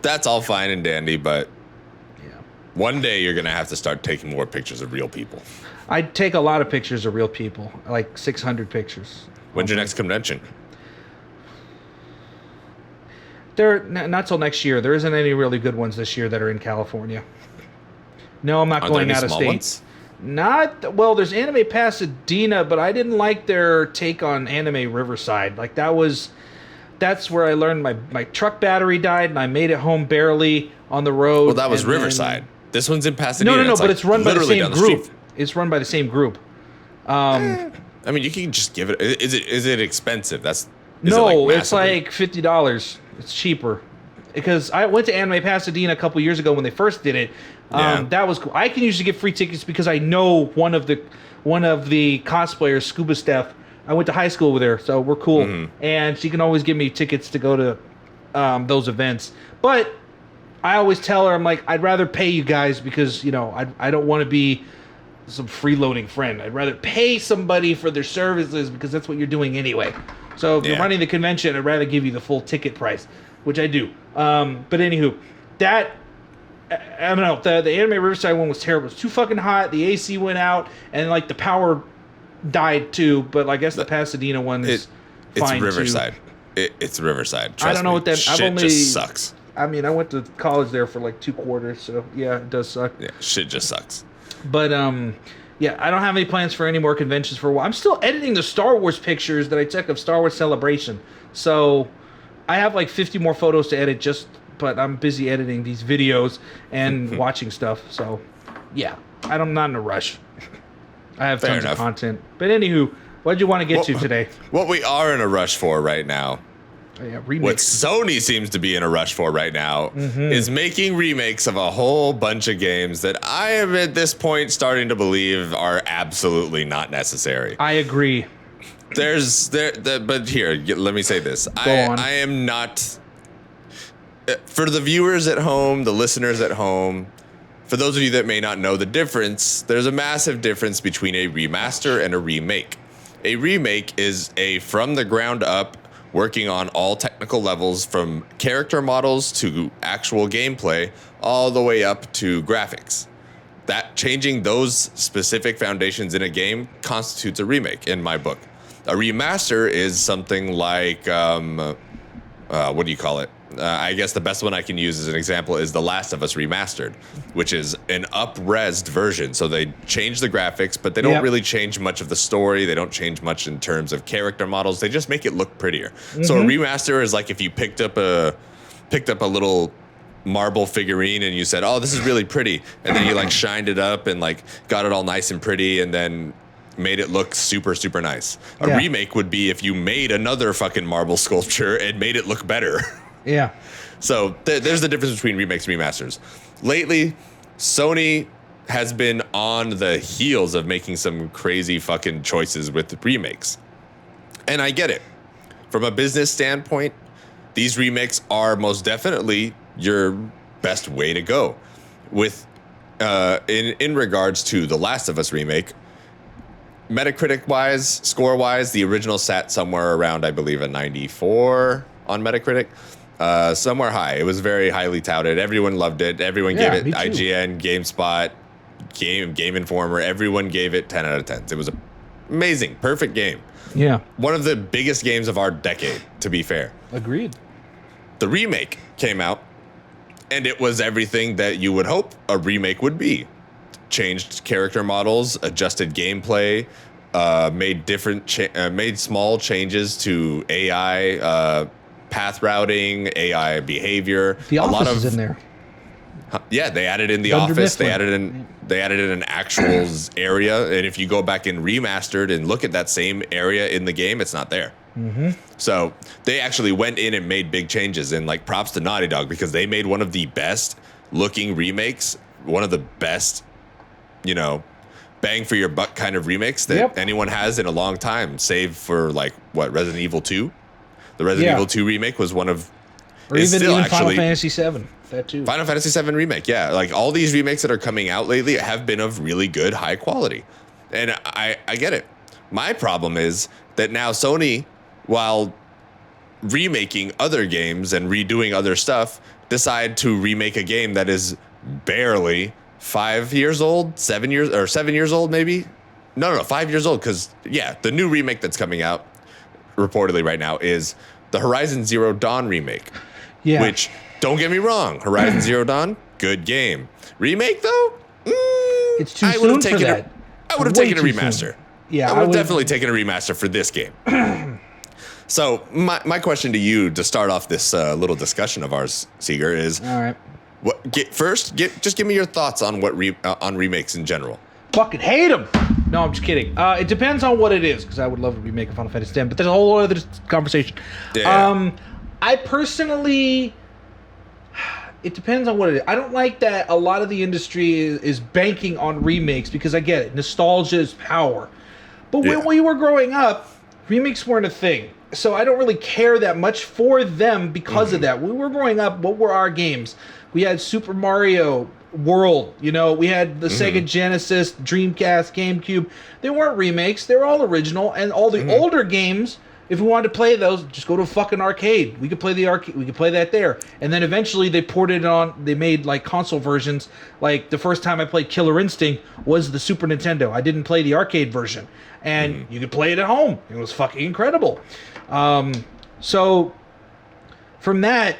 that's all fine and dandy, but one day you're going to have to start taking more pictures of real people. I take a lot of pictures of real people, like 600 pictures. When's your next convention? Not till next year. There isn't any really good ones this year that are in California. No, I'm not going out of state. Ones? There's Anime Pasadena, but I didn't like their take on Anime Riverside. Like that's where I learned my truck battery died and I made it home barely on the road. Well, that was Riverside. This one's in Pasadena. No, but it's run by the same group. It's run by the same group. I mean, you can just give it. Is it expensive? It's like $50. It's cheaper because I went to Anime Pasadena a couple years ago when they first did it. That was cool. I can usually get free tickets because I know one of the cosplayers, Scuba Steph. I went to high school with her, so we're cool. And she can always give me tickets to go to those events. But I always tell her, I'm like, I'd rather pay you guys because, I don't want to be some freeloading friend. I'd rather pay somebody for their services because that's what you're doing anyway. So if you're running the convention, I'd rather give you the full ticket price, which I do. But anywho, I don't know. The Anime Riverside one was terrible. It was too fucking hot. The AC went out, and like the power died too, but I guess the Pasadena one is fine it's Riverside. too. It's Riverside. I don't know what that. Shit just sucks. I mean, I went to college there for like 2 quarters, so yeah, it does suck. Yeah, shit just sucks. But yeah, I don't have any plans for any more conventions for a while. I'm still editing the Star Wars pictures that I took of Star Wars Celebration, so I have like 50 more photos to edit. But I'm busy editing these videos and watching stuff. So yeah, I'm not in a rush. I have tons of content. But anywho, what did you want to get to today? What we are in a rush for right now. Yeah, what Sony seems to be in a rush for right now is making remakes of a whole bunch of games that I am at this point starting to believe are absolutely not necessary. I agree. But here, let me say this. I am not, for the viewers at home, the listeners at home, for those of you that may not know the difference, there's a massive difference between a remaster and a remake. A remake is a from the ground up, working on all technical levels from character models to actual gameplay, all the way up to graphics. That changing those specific foundations in a game constitutes a remake in my book. A remaster is something like, what do you call it? I guess the best one I can use as an example is The Last of Us Remastered, which is an up-resed version. So they change the graphics, but they don't really change much of the story. They don't change much in terms of character models. They just make it look prettier. So a remaster is like if you picked up a little marble figurine and you said, "Oh, this is really pretty," and then you like shined it up and like got it all nice and pretty, and then made it look super, super nice. A remake would be if you made another fucking marble sculpture and made it look better. Yeah. So there's the difference between remakes and remasters. Lately, Sony has been on the heels of making some crazy fucking choices with remakes. And I get it. From a business standpoint, these remakes are most definitely your best way to go. With in regards to The Last of Us remake, Metacritic-wise, score-wise, the original sat somewhere around, I believe, a 94 on Metacritic. Somewhere high. It was very highly touted. Everyone loved it. Everyone gave it IGN, GameSpot, Game Informer. Everyone gave it 10 out of 10. It was an amazing, perfect game. Yeah. One of the biggest games of our decade, to be fair. Agreed. The remake came out, and it was everything that you would hope a remake would be. Changed character models, adjusted gameplay, made small changes to AI, path routing, AI behavior. The Office is in there. Yeah, they added in The Office. They added in an actual area, and if you go back and remastered and look at that same area in the game, it's not there. So they actually went in and made big changes, and like props to Naughty Dog because they made one of the best looking remakes, one of the best, bang for your buck kind of remakes that anyone has in a long time, save for like Resident Evil 2. The Resident Evil 2 remake was one of, or even Final Fantasy 7. That too. Final Fantasy 7 remake, yeah. Like all these remakes that are coming out lately have been of really good, high quality, and I get it. My problem is that now Sony, while remaking other games and redoing other stuff, decide to remake a game that is barely 5 years old, 7 years old, maybe. No, 5 years old. Because the new remake that's coming out reportedly right now is the Horizon Zero Dawn remake. Yeah. Which, don't get me wrong, Horizon Zero Dawn, good game. Remake though, it's too soon for that. I would have taken a remaster. Soon. Yeah, I would have definitely taken a remaster for this game. So my question to you to start off this little discussion of ours, Seeger, is all right. Just give me your thoughts on on remakes in general. Fucking hate them. No, I'm just kidding. It depends on what it is, because I would love to remake a Final Fantasy X, but there's a whole other conversation. Yeah. I personally, it depends on what it is. I don't like that a lot of the industry is banking on remakes, because I get it. Nostalgia is power. But when we were growing up, remakes weren't a thing. So I don't really care that much for them because of that. When we were growing up, what were our games? We had Super Mario World, we had the Sega Genesis, Dreamcast, GameCube. They weren't remakes. They were all original. And all the older games if we wanted to play those, just go to a fucking arcade. We could play the arcade. We could play that there. And then eventually they ported it on. They made like console versions. Like the first time I played Killer Instinct was the Super Nintendo. I didn't play the arcade version, and you could play it at home. It was fucking incredible. So from that,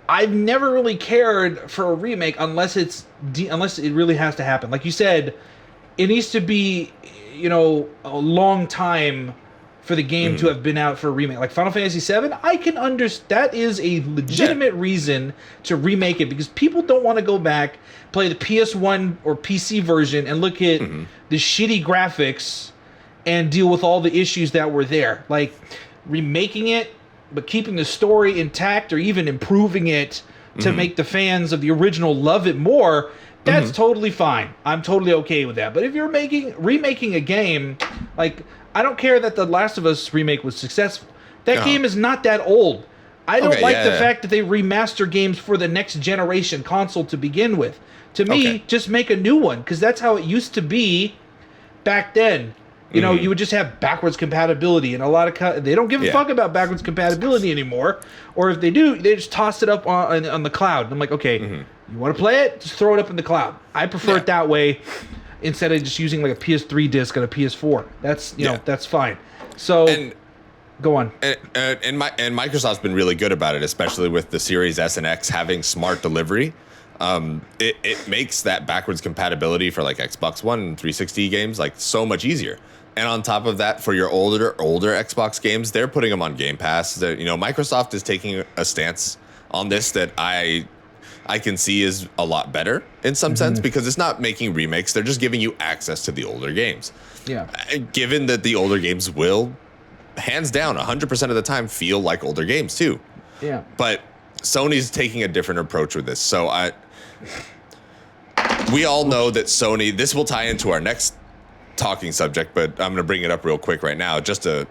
I've never really cared for a remake unless unless it really has to happen. Like you said, it needs to be, you know, a long time for the game to have been out for a remake. Like Final Fantasy VII, I can understand. That is a legitimate reason to remake it, because people don't want to go back, play the PS1 or PC version, and look at the shitty graphics and deal with all the issues that were there. Like, remaking it, but keeping the story intact, or even improving it to make the fans of the original love it more, that's totally fine. I'm totally okay with that. But if you're remaking a game, like, I don't care that The Last of Us remake was successful. That game is not that old. I don't like the fact that they remaster games for the next generation console to begin with. To me, just make a new one, because that's how it used to be back then. You know, you would just have backwards compatibility, and a lot of they don't give a fuck about backwards compatibility anymore. Or if they do, they just toss it up on the cloud. I'm like, okay, you want to play it? Just throw it up in the cloud. I prefer it that way, instead of just using like a PS3 disc and a PS4. That's know, that's fine. So go on. And Microsoft's been really good about it, especially with the Series S and X having smart delivery. It makes that backwards compatibility for like Xbox One and 360 games like so much easier. And on top of that, for your older Xbox games, they're putting them on Game Pass. You know, Microsoft is taking a stance on this that I can see is a lot better in some sense, because it's not making remakes. They're just giving you access to the older games. Yeah. Given that the older games will, hands down, 100% of the time feel like older games too. Yeah. But Sony's taking a different approach with this. So we all know that Sony, this will tie into our next talking subject, but I'm going to bring it up real quick right now just to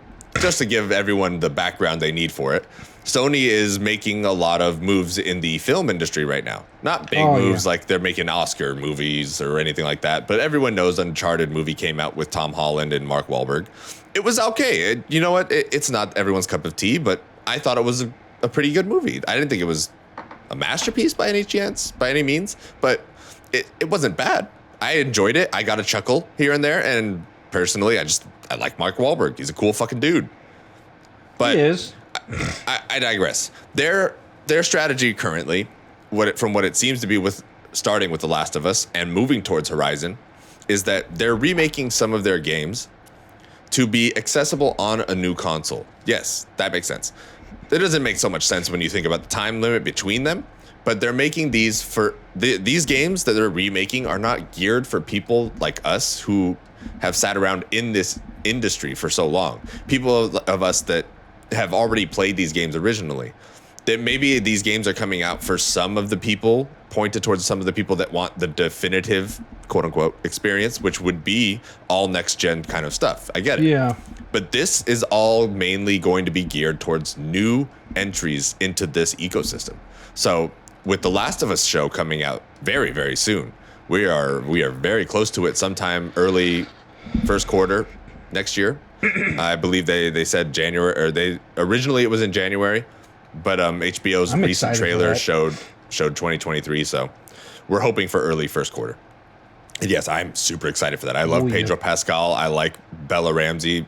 give everyone the background they need for it. Sony is making a lot of moves in the film industry right now. Not big moves like they're making Oscar movies or anything like that, but everyone knows Uncharted movie came out with Tom Holland and Mark Wahlberg. It was okay. You know what? It's not everyone's cup of tea, but I thought it was a pretty good movie. I didn't think it was a masterpiece by any means, but it wasn't bad. I enjoyed it. I got a chuckle here and there, and personally, I like Mark Wahlberg. He's a cool fucking dude. But he is. I digress. Their strategy currently, from what it seems to be with starting with The Last of Us and moving towards Horizon, is that they're remaking some of their games to be accessible on a new console. Yes, that makes sense. That doesn't make so much sense when you think about the time limit between them, but they're making these for these games that they're remaking are not geared for people like us who have sat around in this industry for so long. People of us that have already played these games originally. That maybe these games are coming out for some of the people, pointed towards some of the people that want the definitive, quote unquote, experience, which would be all next gen kind of stuff. I get it. Yeah. But this is all mainly going to be geared towards new entries into this ecosystem. So with The Last of Us show coming out very, very soon, we are very close to it, sometime early first quarter next year. I believe they said January, or originally it was in January, but HBO's recent trailer showed 2023, so we're hoping for early first quarter. And yes, I'm super excited for that. I love Pedro Pascal. I like Bella Ramsey.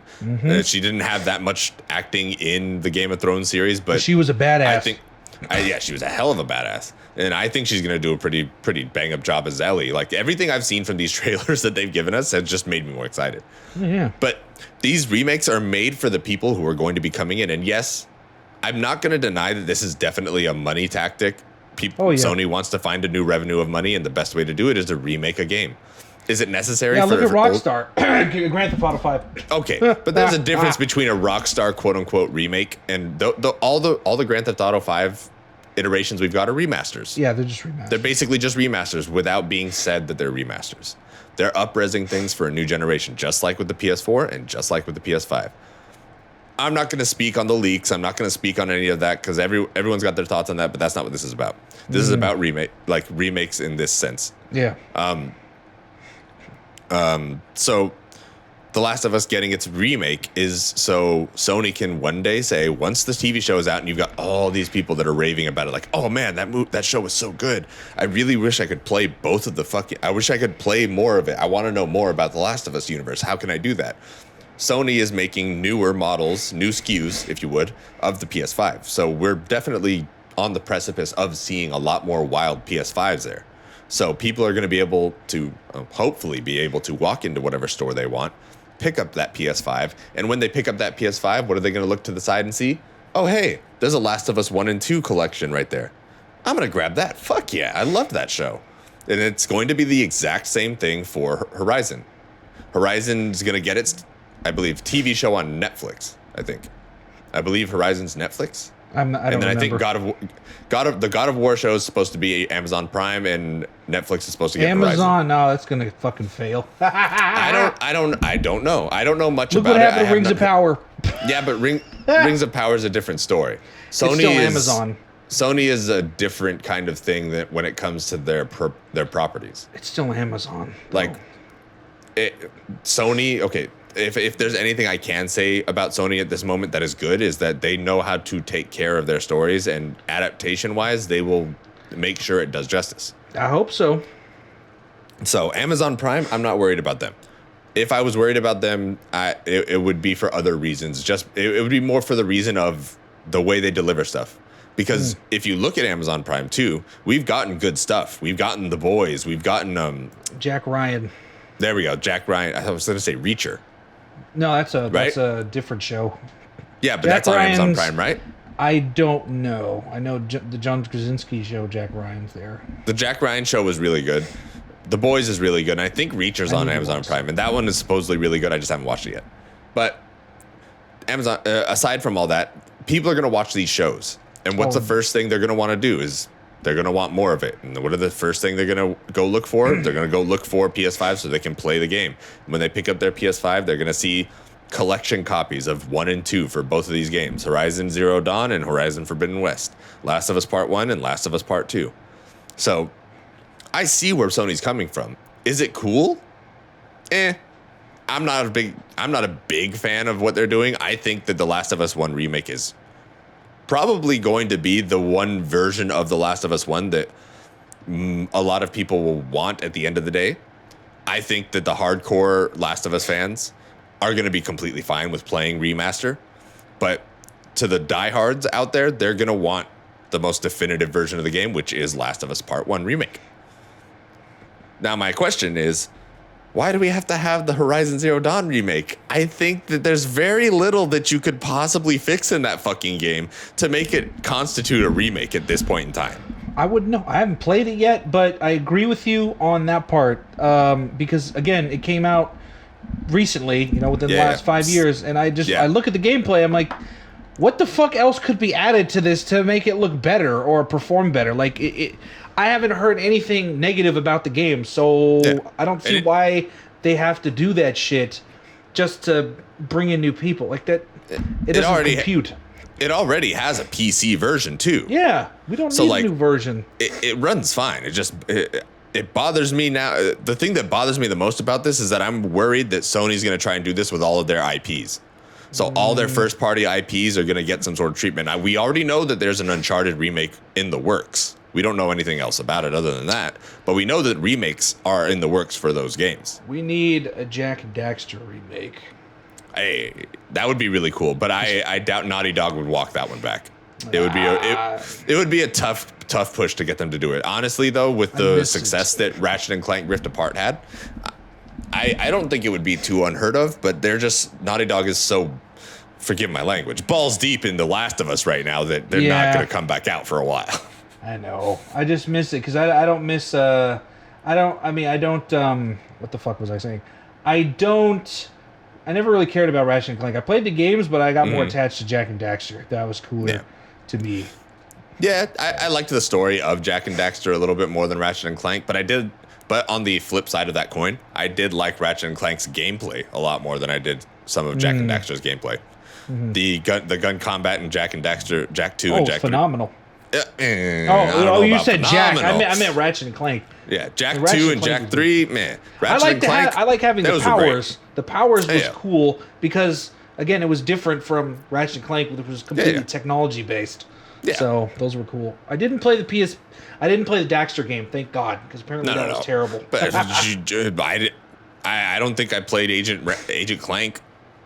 She didn't have that much acting in the Game of Thrones series, but she was a badass. I think, she was a hell of a badass, and I think she's gonna do a pretty bang up job as Ellie. Like everything I've seen from these trailers that they've given us has just made me more excited. Yeah. But these remakes are made for the people who are going to be coming in, and yes, I'm not going to deny that this is definitely a money tactic. Sony wants to find a new revenue of money, and the best way to do it is to remake a game. Is it necessary? Yeah, look at Rockstar. Grand Theft Auto 5. Okay, but there's a difference between a Rockstar quote unquote remake and all the Grand Theft Auto 5 iterations we've got are remasters. Yeah, they're just remasters. They're basically just remasters without being said that they're remasters. They're up-resing things for a new generation, just like with the PS4 and just like with the PS5. I'm not going to speak on the leaks. I'm not going to speak on any of that because everyone's got their thoughts on that, but that's not what this is about. This is about remakes in this sense. Yeah. So The Last of Us getting its remake is so Sony can one day say, once the TV show is out and you've got all these people that are raving about it, like, oh man, that show was so good. I really wish I could play both of the I wish I could play more of it. I want to know more about the Last of Us universe. How can I do that? Sony is making newer models, new SKUs, if you would, of the PS5. So we're definitely on the precipice of seeing a lot more wild PS5s there. So people are going to be able to, hopefully be able to walk into whatever store they want, pick up that PS5, and when they pick up that PS5, what are they going to look to the side and see? Oh, hey, there's a Last of Us 1 and 2 collection right there. I'm going to grab that. Fuck yeah, I loved that show. And it's going to be the exact same thing for Horizon. Horizon's going to get its, I believe, TV show on Netflix, I think. I believe Horizon's Netflix. I don't remember. I think the God of War show is supposed to be Amazon Prime, and Netflix is supposed to get Amazon. Horizon. No, that's gonna fucking fail. I don't know. I don't know much Look about what happened it. to Rings of Power. Yeah, but Rings of Power is a different story. Sony It's still is Amazon. Sony is a different kind of thing that when it comes to their properties. It's still Amazon. Like Sony. Okay, if there's anything I can say about Sony at this moment that is good, is that they know how to take care of their stories, and adaptation-wise, they will make sure it does justice. I hope so. So Amazon Prime, I'm not worried about them. If I was worried about them, it would be for other reasons. Just it would be more for the reason of the way they deliver stuff. Because if you look at Amazon Prime too, we've gotten good stuff. We've gotten The Boys. We've gotten Jack Ryan. There we go, Jack Ryan. I was going to say Reacher. No, that's a different show. Yeah, but Jack that's on Amazon Ryan's- Prime, right? I don't know. I know the John Krasinski show. Jack Ryan's there. The Jack Ryan show was really good. The Boys is really good. And I think Reacher's on Amazon Prime, and that one is supposedly really good. I just haven't watched it yet. But Amazon, aside from all that, people are going to watch these shows. And what's the first thing they're going to want to do is they're going to want more of it. And what are the first thing they're going to go look for? They're going to go look for PS5 so they can play the game. And when they pick up their PS5, they're going to see collection copies of 1 and 2 for both of these games, Horizon Zero Dawn and Horizon Forbidden West, Last of Us Part 1 and Last of Us Part 2. So I see where Sony's coming from. Is it cool? I'm not a big fan of what they're doing. I think that the Last of Us 1 remake is probably going to be the one version of the Last of Us 1 that a lot of people will want at the end of the day. I think that the hardcore Last of Us fans are going to be completely fine with playing remaster, but to the diehards out there, they're going to want the most definitive version of the game, which is Last of Us Part 1 remake. Now, my question is, why do we have to have the Horizon Zero Dawn remake? I think that there's very little that you could possibly fix in that fucking game to make it constitute a remake at this point in time. I wouldn't know. I haven't played it yet, but I agree with you on that part. Because again, it came out recently, within the last 5 years, and I look at the gameplay, I'm like, what the fuck else could be added to this to make it look better or perform better? Like I haven't heard anything negative about the game, so I don't see why they have to do that shit just to bring in new people. Like that, it doesn't compute. It already has a PC version too. Yeah, we don't need a new version. It runs fine. It bothers me now. The thing that bothers me the most about this is that I'm worried that Sony's going to try and do this with all of their IPs. So all their first-party IPs are going to get some sort of treatment. Now, we already know that there's an Uncharted remake in the works. We don't know anything else about it other than that. But we know that remakes are in the works for those games. We need a Jack and Daxter remake. That would be really cool. But I doubt Naughty Dog would walk that one back. It would be a tough push to get them to do it. Honestly, though, with the success that Ratchet and Clank Rift Apart had, I don't think it would be too unheard of, but Naughty Dog is so, forgive my language, balls deep in The Last of Us right now that they're not going to come back out for a while. I know. I just miss it because I don't miss, what the fuck was I saying? I never really cared about Ratchet and Clank. I played the games, but I got more attached to Jack and Daxter. That was cooler to me. Yeah, I liked the story of Jack and Daxter a little bit more than Ratchet and Clank, but on the flip side of that coin, I did like Ratchet and Clank's gameplay a lot more than I did some of Jack and Daxter's gameplay. The gun combat in Jack and Daxter, Jack 2 and Jack 3. Phenomenal. You said Jack. I meant Ratchet and Clank. Yeah, Jack 2 and Jack 3, man. Ratchet and Clank. I like having the powers. The powers was cool because, again, it was different from Ratchet and Clank, which was completely technology based. Yeah. So those were cool. I didn't play the Daxter game, thank God, because apparently that was terrible. But I don't think I played Agent Clank,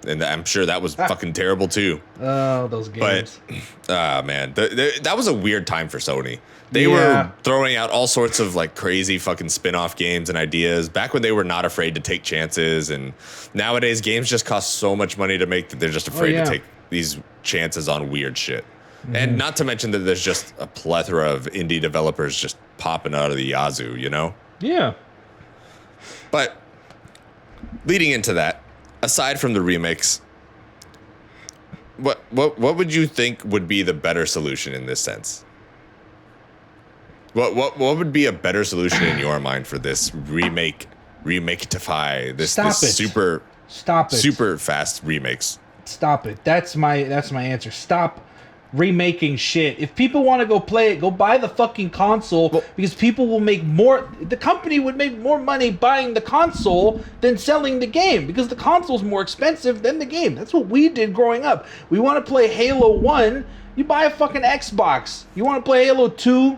and I'm sure that was fucking terrible too. Oh, those games. But man, that was a weird time for Sony. They were throwing out all sorts of like crazy fucking spin-off games and ideas back when they were not afraid to take chances. And nowadays, games just cost so much money to make that they're just afraid to take these chances on weird shit. Mm-hmm. And not to mention that there's just a plethora of indie developers just popping out of the yazoo, you know? Yeah. But leading into that, aside from the remakes, what would you think would be the better solution in this sense? What would be a better solution in your mind for this remakeify this super fast remakes? Stop it. That's my answer. Stop remaking shit. If people want to go play it, go buy the fucking console, because people will make more. The company would make more money buying the console than selling the game, because the console's more expensive than the game. That's what we did growing up. We want to play Halo 1, you buy a fucking Xbox. You want to play Halo 2,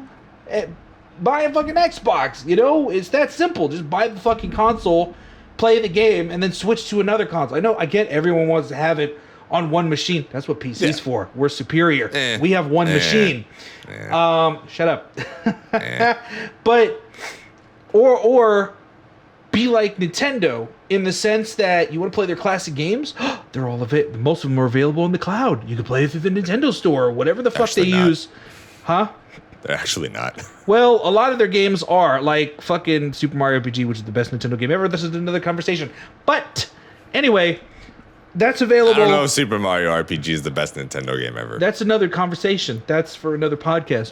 buy a fucking Xbox. You know, it's that simple. Just buy the fucking console, play the game, and then switch to another console. I get everyone wants to have it on one machine. That's what PC's for. We're superior. We have one machine. Shut up. But or be like Nintendo in the sense that you want to play their classic games. They're all of it. Most of them are available in the cloud. You can play it through the Nintendo store or whatever the fuck they use. Huh? They're actually not. Well, a lot of their games are, like fucking Super Mario RPG, which is the best Nintendo game ever. This is another conversation. But anyway, that's available. I don't know if Super Mario RPG is the best Nintendo game ever. That's another conversation. That's for another podcast.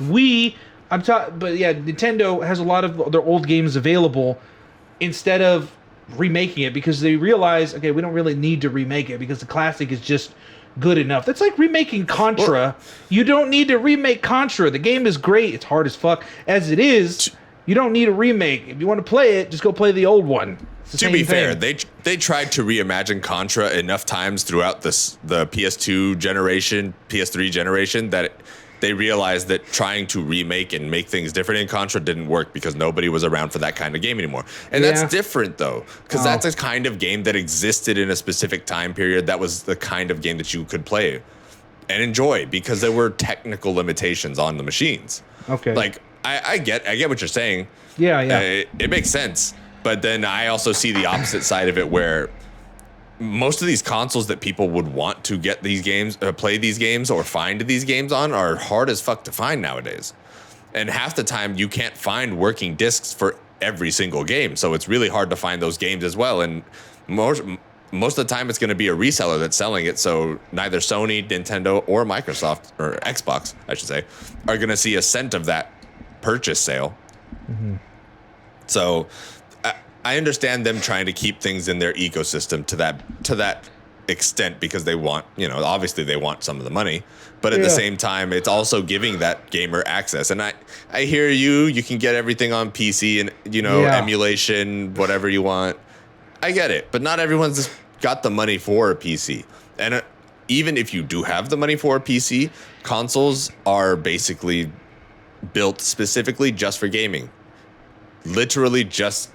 But yeah, Nintendo has a lot of their old games available instead of remaking it, because they realize, okay, we don't really need to remake it because the classic is just good enough. That's like remaking Contra. You don't need to remake Contra. The game is great. It's hard as fuck as it is. You don't need a remake. If you want to play it, just go play the old one. To be fair, they tried to reimagine Contra enough times throughout the PS2 generation, PS3 generation, that they realized that trying to remake and make things different in Contra didn't work because nobody was around for that kind of game anymore. And that's different, though, because that's a kind of game that existed in a specific time period. That was the kind of game that you could play and enjoy because there were technical limitations on the machines. Okay. Like, I get what you're saying. Yeah. It makes sense. But then I also see the opposite side of it, where most of these consoles that people would want to get these games, play these games, or find these games on are hard as fuck to find nowadays. And half the time you can't find working discs for every single game. So it's really hard to find those games as well. And most of the time it's going to be a reseller that's selling it. So neither Sony, Nintendo, or Microsoft, or Xbox, I should say, are going to see a cent of that purchase sale. Mm-hmm. So I understand them trying to keep things in their ecosystem to that extent, because they want, obviously they want some of the money, but at the same time, it's also giving that gamer access. And I hear you can get everything on PC and, emulation, whatever you want. I get it, but not everyone's got the money for a PC. And even if you do have the money for a PC, consoles are basically built specifically just for gaming. Literally just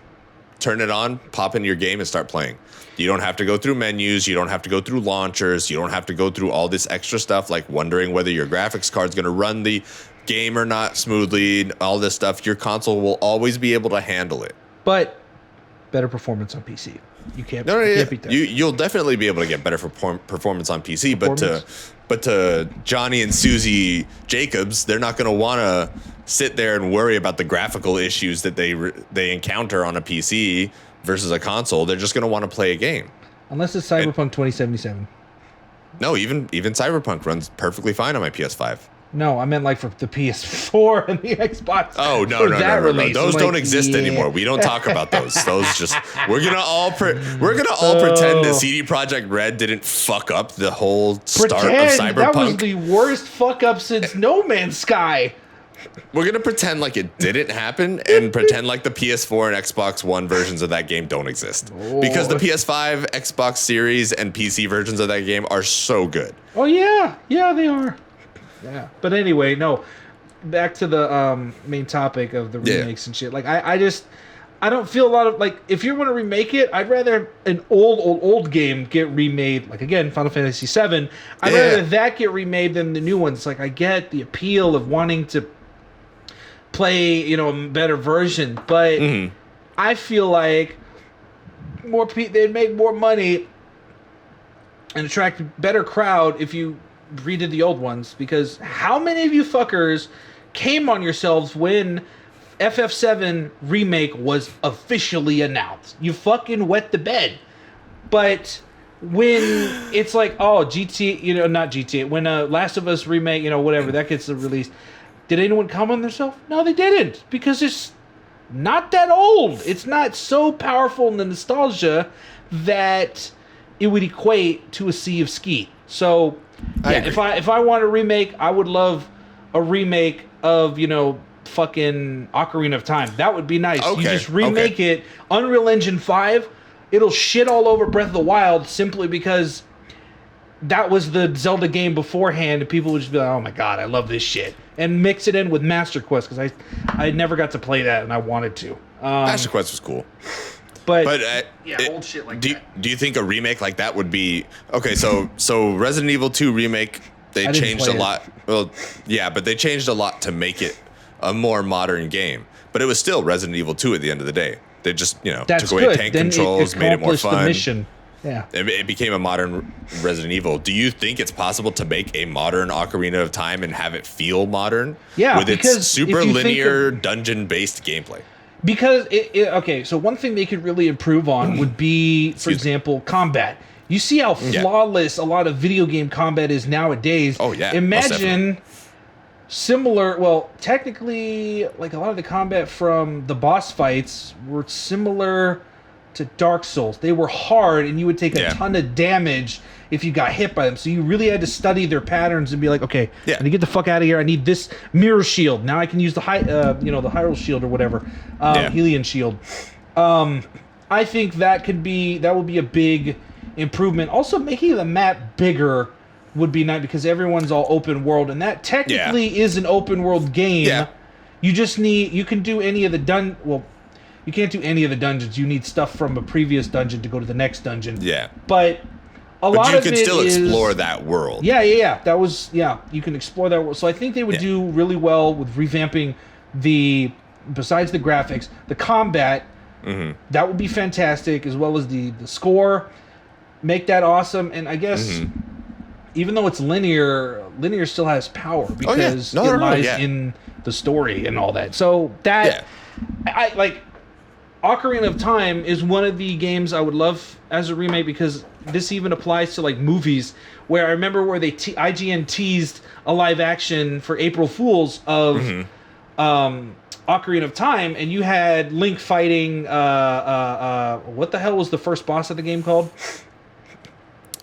turn it on, pop in your game, and start playing. You don't have to go through menus. You don't have to go through launchers. You don't have to go through all this extra stuff like wondering whether your graphics card's going to run the game or not smoothly, all this stuff. Your console will always be able to handle it. But better performance on PC. You can't beat that. You'll definitely be able to get better performance on PC, but to Johnny and Susie Jacobs, they're not going to want to sit there and worry about the graphical issues that they encounter on a PC versus a console. They're just going to want to play a game. Unless it's Cyberpunk 2077. No, even Cyberpunk runs perfectly fine on my PS5. No, I meant like for the PS4 and the Xbox. Oh, no. Those don't exist anymore. We don't talk about those. Those just we're gonna all pretend that CD Projekt Red didn't fuck up the whole start of Cyberpunk. That was the worst fuck up since No Man's Sky. We're gonna pretend like it didn't happen and pretend like the PS4 and Xbox One versions of that game don't exist. Because the PS5, Xbox Series, and PC versions of that game are so good. Oh yeah, they are. Yeah, but anyway, no. Back to the main topic of the remakes and shit. Like I don't feel a lot of like if you're going to remake it, I'd rather an old game get remade. Like again, Final Fantasy VII. I'd rather that get remade than the new ones. Like I get the appeal of wanting to play, a better version, but I feel like they'd make more money and attract a better crowd if you redid the old ones. Because how many of you fuckers came on yourselves when FF7 remake was officially announced? You fucking wet the bed. But when it's like, oh, GTA, not GTA, when Last of Us remake, whatever, that gets released, did anyone come on themselves? No, they didn't. Because it's not that old. It's not so powerful in the nostalgia that it would equate to a Sea of Skeet. So, if I want a remake, I would love a remake of, fucking Ocarina of Time. That would be nice. Okay, you just remake it. Unreal Engine 5, it'll shit all over Breath of the Wild simply because that was the Zelda game beforehand, and people would just be like, oh my god, I love this shit. And mix it in with Master Quest, because I never got to play that, and I wanted to. Master Quest was cool. But old shit like that. Do you think a remake like that would be... Okay, so Resident Evil 2 remake, they changed a lot. Well, yeah, but they changed a lot to make it a more modern game. But it was still Resident Evil 2 at the end of the day. They just, took away tank controls, made it more fun. The mission. Yeah. It became a modern Resident Evil. Do you think it's possible to make a modern Ocarina of Time and have it feel modern? Yeah, with its super linear dungeon-based gameplay? Because, so one thing they could really improve on would be, for example, combat. You see how flawless a lot of video game combat is nowadays. Oh, yeah. Imagine similar, well, technically, like a lot of the combat from the boss fights were similar to Dark Souls. They were hard, and you would take a ton of damage if you got hit by them. So you really had to study their patterns and be like, okay, I need to get the fuck out of here. I need this mirror shield. Now I can use the the Hyrule shield or whatever, Helion shield. I think that would be a big improvement. Also, making the map bigger would be nice because everyone's all open world, and that technically is an open world game. Yeah. You just you can do any of the you can't do any of the dungeons. You need stuff from a previous dungeon to go to the next dungeon. Yeah. But you can still explore that world. Yeah. That was, you can explore that world. So I think they would do really well with revamping besides the graphics, the combat. Mm-hmm. That would be fantastic, as well as the score. Make that awesome. And I guess, even though it's linear still has power because it lies in the story and all that. So that, I like... Ocarina of Time is one of the games I would love as a remake because this even applies to like movies where I remember where IGN teased a live action for April Fools of Ocarina of Time, and you had Link fighting what the hell was the first boss of the game called?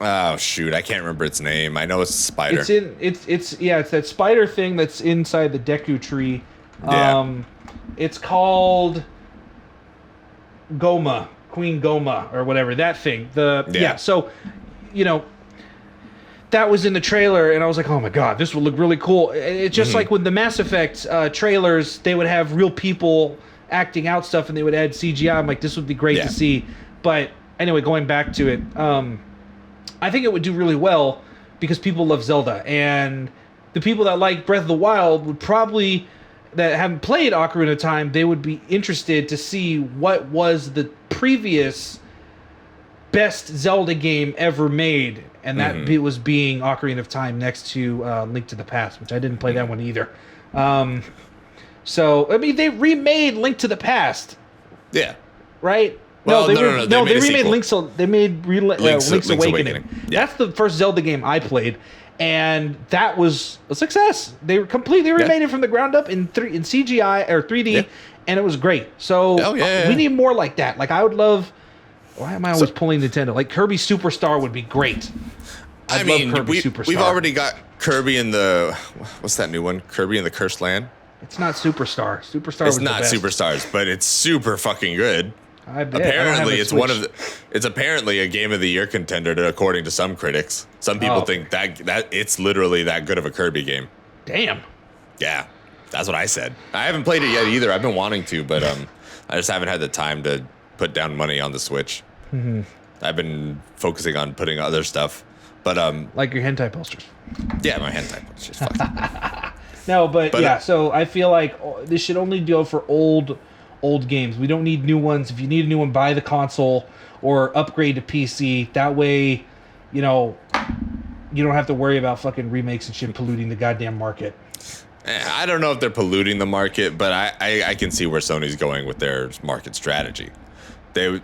Oh shoot, I can't remember its name. I know it's a spider. It's that spider thing that's inside the Deku tree. It's called Goma, Queen Goma, or whatever, that thing. So, that was in the trailer, and I was like, oh my god, this will look really cool. It's just like with the Mass Effect trailers, they would have real people acting out stuff, and they would add CGI. I'm like, this would be great to see. But anyway, going back to it, I think it would do really well because people love Zelda, and the people that like Breath of the Wild would probably... that haven't played Ocarina of Time, they would be interested to see what was the previous best Zelda game ever made, and that was being Ocarina of Time next to Link to the Past, which I didn't play that one either. They remade Link to the Past. Yeah. Right? Well, they remade Link's Awakening. Yeah. That's the first Zelda game I played. And that was a success. They were completely remade it from the ground up in CGI or 3D, and it was great. So we need more like that. Like I would love. Why am I always pulling Nintendo? Like Kirby Superstar would be great. We've already got Kirby in the what's that new one? Kirby in the Cursed Land. It's not Superstar. Superstar It's was not the best. Superstars, but it's super fucking good. I bet. Apparently, it's apparently a game of the year contender, according to some critics. Some people think that it's literally that good of a Kirby game. Damn. Yeah, that's what I said. I haven't played it yet either. I've been wanting to, but I just haven't had the time to put down money on the Switch. Mm-hmm. I've been focusing on putting other stuff, but like your hentai posters. Yeah, my hentai posters. Fuck. No, but yeah. So I feel like this should only go for old games. We don't need new ones. If you need a new one, buy the console or upgrade to PC. That way, you don't have to worry about fucking remakes and shit polluting the goddamn market. I don't know if they're polluting the market, but I can see where Sony's going with their market strategy. They,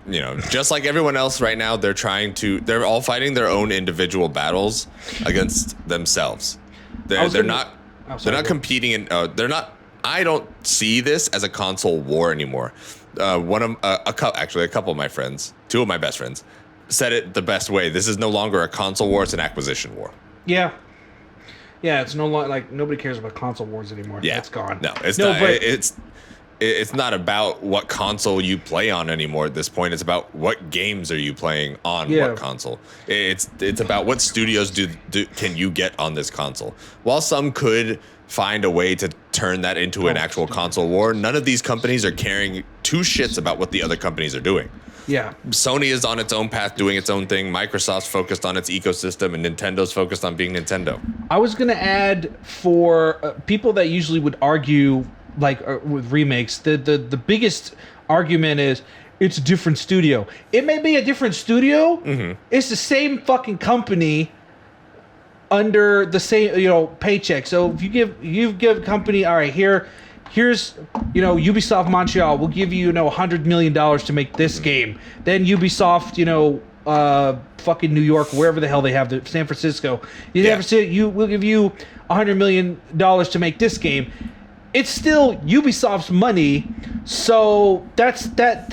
just like everyone else right now, they're all fighting their own individual battles against themselves. They're not competing in, I don't see this as a console war anymore. A couple of my friends, two of my best friends, said it the best way. This is no longer a console war; it's an acquisition war. Yeah, it's no longer like nobody cares about console wars anymore. Yeah, it's gone. No, it's not. It's not about what console you play on anymore at this point. It's about what games are you playing on what console. It's about what studios can you get on this console. While some could find a way to turn that into an actual console war, none of these companies are caring two shits about what the other companies are doing. Yeah. Sony is on its own path doing its own thing. Microsoft's focused on its ecosystem, and Nintendo's focused on being Nintendo. I was going to add for people that usually would argue with remakes, the biggest argument is it's a different studio. It may be a different studio. Mm-hmm. It's the same fucking company under the same paycheck. So if you give a company, all right, here's Ubisoft Montreal, we'll give you $100 million to make this game. Then Ubisoft fucking New York, wherever the hell they have, San Francisco, we'll give you $100 million to make this game. It's still Ubisoft's money, so that's that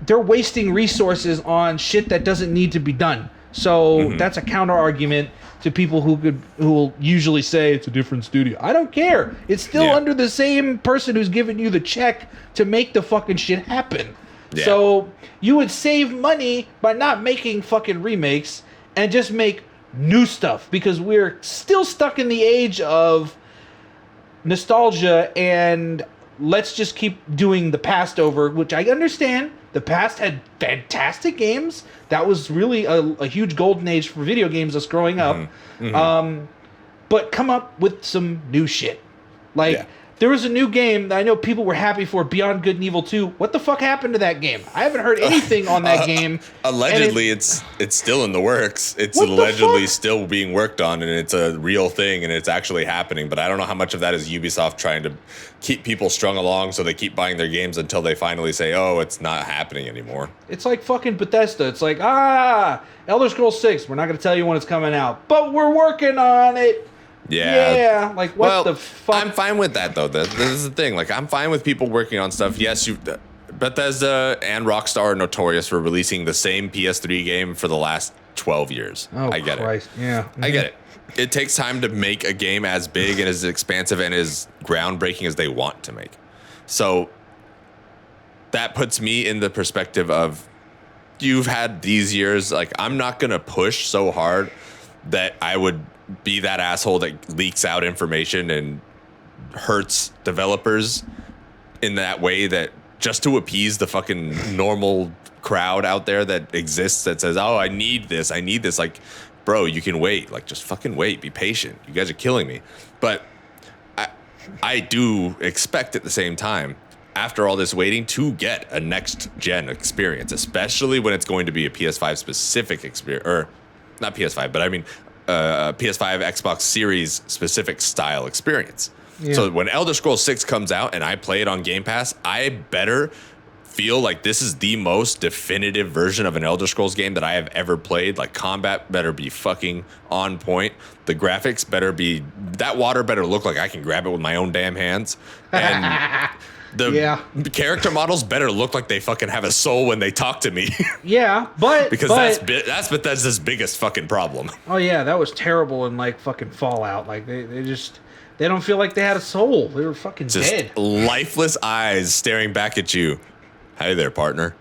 they're wasting resources on shit that doesn't need to be done. So that's a counter argument to people who will usually say it's a different studio. I don't care. It's still under the same person who's giving you the check to make the fucking shit happen. Yeah. So you would save money by not making fucking remakes and just make new stuff, because we're still stuck in the age of nostalgia and let's just keep doing the past over, which I understand. The past had fantastic games. That was really a huge golden age for video games us growing up. Mm-hmm. But come up with some new shit. There was a new game that I know people were happy for, Beyond Good and Evil 2. What the fuck happened to that game? I haven't heard anything on that game. Allegedly, it's still in the works. It's allegedly still being worked on, and it's a real thing, and it's actually happening. But I don't know how much of that is Ubisoft trying to keep people strung along so they keep buying their games until they finally say, oh, it's not happening anymore. It's like fucking Bethesda. It's like, Elder Scrolls 6, we're not going to tell you when it's coming out, but we're working on it. Yeah. Like, what the fuck? I'm fine with that, though. This is the thing. Like, I'm fine with people working on stuff. Yes, Bethesda and Rockstar are notorious for releasing the same PS3 game for the last 12 years. Oh, I get Christ. it. Yeah. I get it. It takes time to make a game as big and as expansive and as groundbreaking as they want to make. So that puts me in the perspective of, you've had these years. Like, I'm not going to push so hard that I would be that asshole that leaks out information and hurts developers in that way, that just to appease the fucking normal crowd out there that exists that says, oh, I need this. Like, bro, you can wait. Like, just fucking wait. Be patient. You guys are killing me. But I do expect at the same time, after all this waiting, to get a next gen experience, especially when it's going to be a PS5 specific experience, or not PS5, but I mean PS5, Xbox Series specific style experience. Yeah. So when Elder Scrolls 6 comes out and I play it on Game Pass, I better feel like this is the most definitive version of an Elder Scrolls game that I have ever played. Like, combat better be fucking on point. The graphics better be, that water better look like I can grab it with my own damn hands. And the character models better look like they fucking have a soul when they talk to me. Yeah, but because that's Bethesda's biggest fucking problem. Oh yeah, that was terrible in like fucking Fallout. Like they They don't feel like they had a soul. They were fucking Just dead. lifeless eyes staring back at you. Hey there, partner.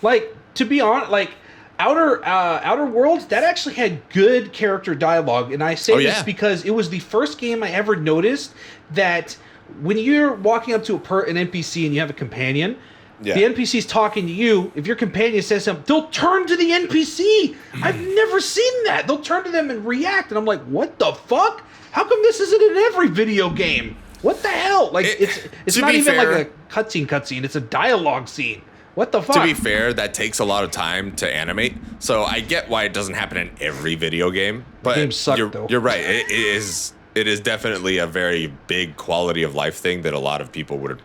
Like, to be honest, like, Outer Worlds, that actually had good character dialogue. And I say this because it was the first game I ever noticed that when you're walking up to an NPC and you have a companion, the NPC's talking to you. If your companion says something, they'll turn to the NPC. I've never seen that. They'll turn to them and react. And I'm like, what the fuck? How come this isn't in every video game? What the hell? Like, it's not even like a cutscene. It's a dialogue scene. What the fuck? To be fair, that takes a lot of time to animate, so I get why it doesn't happen in every video game. But the game sucked, though. You're right. It is definitely a very big quality of life thing that a lot of people would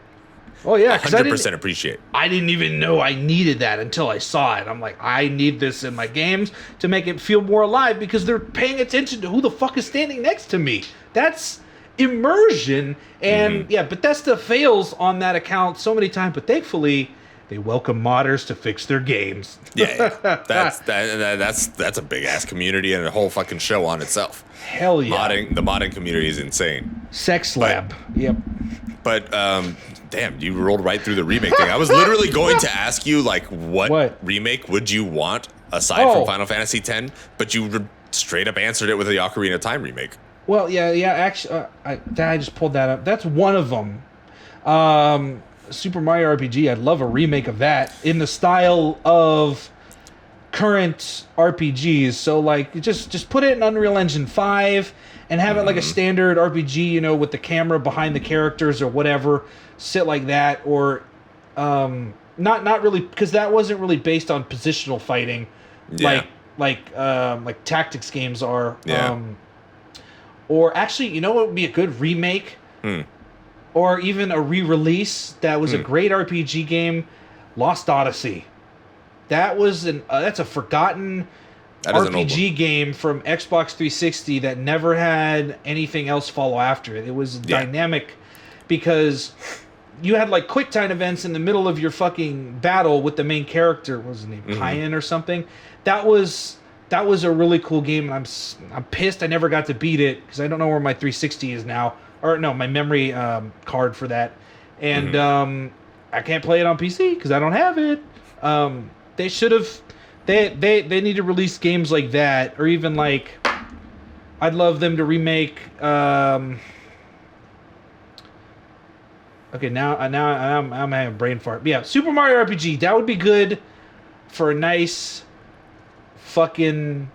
100% appreciate. I didn't even know I needed that until I saw it. I'm like, I need this in my games to make it feel more alive because they're paying attention to who the fuck is standing next to me. That's immersion. And Bethesda fails on that account so many times, but thankfully they welcome modders to fix their games. That's a big ass community and a whole fucking show on itself. Hell yeah. The modding community is insane. Sex Lab. But damn, you rolled right through the remake thing. I was literally going to ask you, like, what remake would you want aside from Final Fantasy X? But you straight up answered it with the Ocarina of Time remake. Well, actually, I just pulled that up. That's one of them. Super Mario RPG, I'd love a remake of that in the style of current RPGs. So, like, just put it in Unreal Engine 5 and have it like a standard RPG, you know, with the camera behind the characters or whatever. Sit like that, or not really, because that wasn't really based on positional fighting, like tactics games are. Or actually, you know what would be a good remake? Or even a re-release that was a great RPG game, Lost Odyssey. That was that's a forgotten RPG game from Xbox 360 that never had anything else follow after it. It was dynamic because you had like quick time events in the middle of your fucking battle with the main character. What was his name? Payan or something. That was a really cool game, and I'm pissed I never got to beat it because I don't know where my 360 is now. Or no, my memory card for that, and I can't play it on PC because I don't have it. They should have. They need to release games like that, or even like, I'd love them to remake. Okay, now I'm having a brain fart. But yeah, Super Mario RPG. That would be good for a nice fucking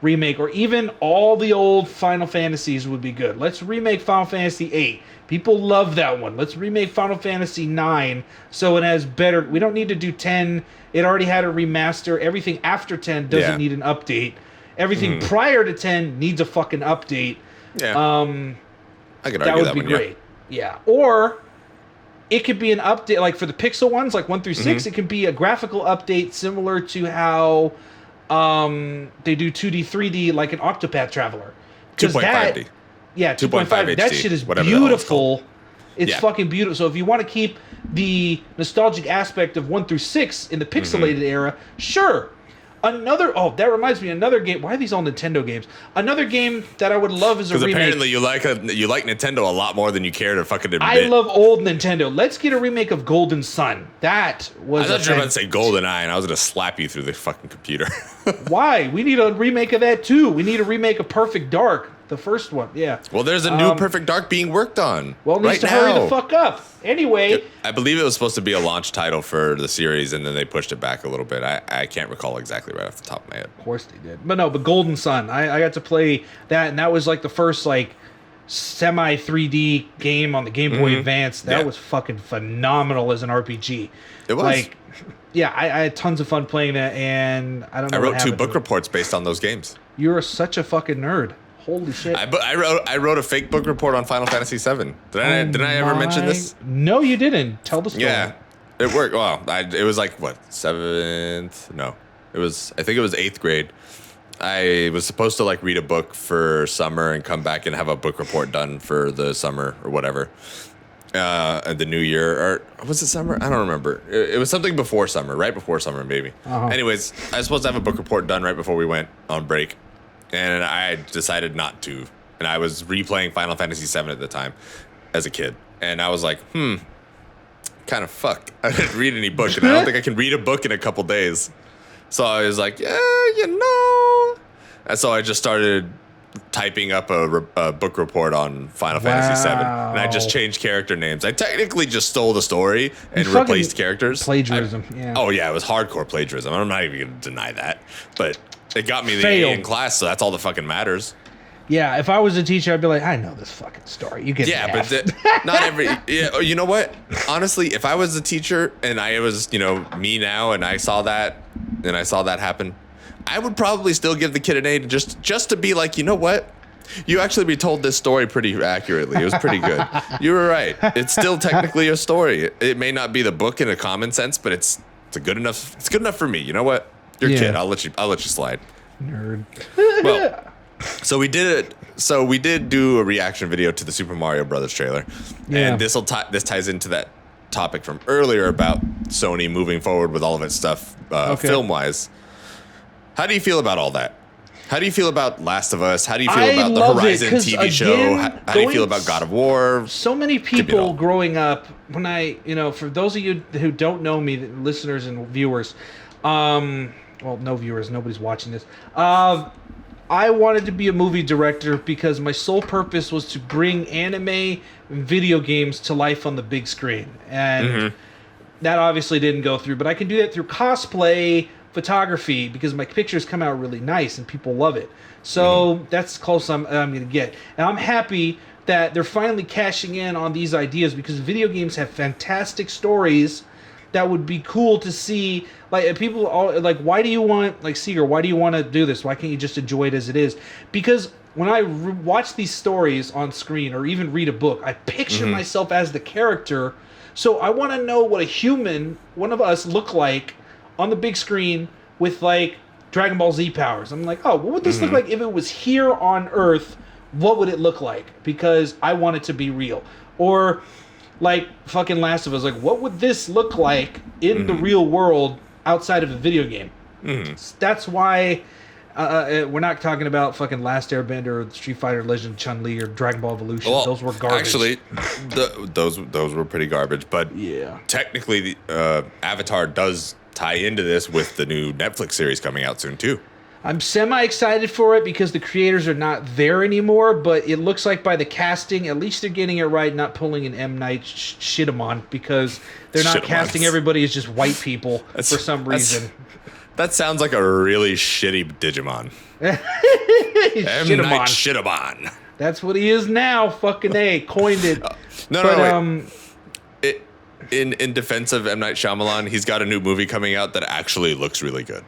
remake, or even all the old Final Fantasies would be good. Let's remake Final Fantasy VIII. People love that one. Let's remake Final Fantasy IX so it has better. We don't need to do 10. It already had a remaster. Everything after 10 doesn't need an update. Everything prior to 10 needs a fucking update. Yeah. I could argue that would be great. Yeah. Or it could be an update, like for the pixel ones, like 1 through 6, it could be a graphical update similar to how they do 2D, 3D, like an Octopath Traveler. 2.5D. Yeah, 2.5. That shit is beautiful. It's fucking beautiful. So if you want to keep the nostalgic aspect of 1 through 6 in the pixelated era, sure. That reminds me, another game. Why are these all Nintendo games? Another game that I would love is a remake. Because apparently you like Nintendo a lot more than you care to fucking admit. I love old Nintendo. Let's get a remake of Golden Sun. That was. I thought you were about to say GoldenEye, and I was going to slap you through the fucking computer. Why? We need a remake of that too. We need a remake of Perfect Dark. The first one, yeah. Well, there's a new Perfect Dark being worked on. Well, it needs to hurry the fuck up. Anyway. I believe it was supposed to be a launch title for the series, and then they pushed it back a little bit. I can't recall exactly right off the top of my head. Of course they did. But Golden Sun. I got to play that, and that was like the first like semi 3D game on the Game Boy Advance. That was fucking phenomenal as an RPG. It was. Like, yeah, I had tons of fun playing that, and I don't know. I wrote 2 book reports based on those games. You're such a fucking nerd. Holy shit! I wrote a fake book report on Final Fantasy VII. Did I ever mention this? No, you didn't. Tell the story. Yeah, it worked. Well, it was like what, 7th? No, it was. I think it was 8th grade. I was supposed to like read a book for summer and come back and have a book report done for the summer or whatever. The new year, or was it summer? I don't remember. It was something before summer, right before summer, maybe. Anyways, I was supposed to have a book report done right before we went on break. And I decided not to and I was replaying Final Fantasy VII at the time as a kid, and I was like, kind of fuck. I didn't read any book, and I don't think I can read a book in a couple days. So I was like, yeah, and so I just started typing up a book report on Final Fantasy VII, and I just changed character names. I technically just stole the story and replaced characters. Plagiarism. Oh yeah, it was hardcore plagiarism. I'm not even gonna deny that, but it got me the A in class, so that's all that fucking matters. Yeah, if I was a teacher, I'd be like, I know this fucking story. You get but not every. Yeah, you know what? Honestly, if I was a teacher and I was, me now, and I saw that happen, I would probably still give the kid an A just to be like, you know what? You actually be told this story pretty accurately. It was pretty good. You were right. It's still technically a story. It may not be the book in a common sense, but it's good enough. It's good enough for me. You know what? You're a kid. I'll let you slide. Nerd. Well, so we did it. So we did do a reaction video to the Super Mario Brothers trailer, and this ties into that topic from earlier about Sony moving forward with all of its stuff, film wise. How do you feel about all that? How do you feel about Last of Us? How do you feel about the Horizon TV show? How do you feel about God of War? So many people growing up, when for those of you who don't know me, listeners and viewers, no viewers, nobody's watching this. I wanted to be a movie director because my sole purpose was to bring anime and video games to life on the big screen. And that obviously didn't go through, but I can do that through cosplay, photography, because my pictures come out really nice and people love it. So that's close I'm going to get. And I'm happy that they're finally cashing in on these ideas, because video games have fantastic stories that would be cool to see. Like, people all like, why do you want, like, Seeger, why do you want to do this? Why can't you just enjoy it as it is? Because when I watch these stories on screen or even read a book, I picture myself as the character. So I want to know what a human, one of us, look like on the big screen with, like, Dragon Ball Z powers. I'm like, oh, what would this look like if it was here on Earth? What would it look like? Because I want it to be real. Or, like, fucking Last of Us. Like, what would this look like in the real world outside of a video game? That's why we're not talking about fucking Last Airbender or Street Fighter Legend Chun-Li or Dragon Ball Evolution. Well, those were garbage. Actually, those were pretty garbage. But technically, Avatar does tie into this with the new Netflix series coming out soon too. I'm semi-excited for it because the creators are not there anymore, but it looks like by the casting, at least they're getting it right, not pulling an M. Night Shyamalan, because they're not casting everybody as just white people for some reason. That sounds like a really shitty Digimon. M. Night Shyamalan. That's what he is now. Fucking A. Coined it. In defense of M. Night Shyamalan, he's got a new movie coming out that actually looks really good.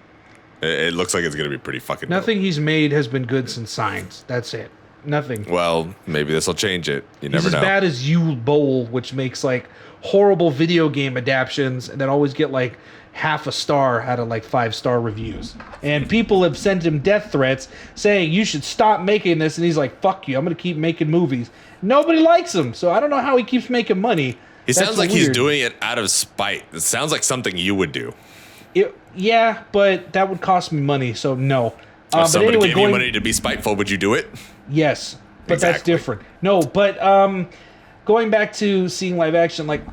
It looks like it's going to be pretty fucking Nothing dope. He's made has been good since Signs. That's it. Nothing. Well, maybe this will change it. You never know. He's as bad as Yule Bowl, which makes, like, horrible video game adaptions that always get, like, half a star out of, like, 5-star reviews. And people have sent him death threats saying, you should stop making this. And he's like, fuck you. I'm going to keep making movies. Nobody likes him. So I don't know how he keeps making money. He sounds like he's doing it out of spite. It sounds like something you would do. Yeah, but that would cost me money, so no. If somebody gave you money to be spiteful, would you do it? Yes, but that's different. No, but going back to seeing live action, like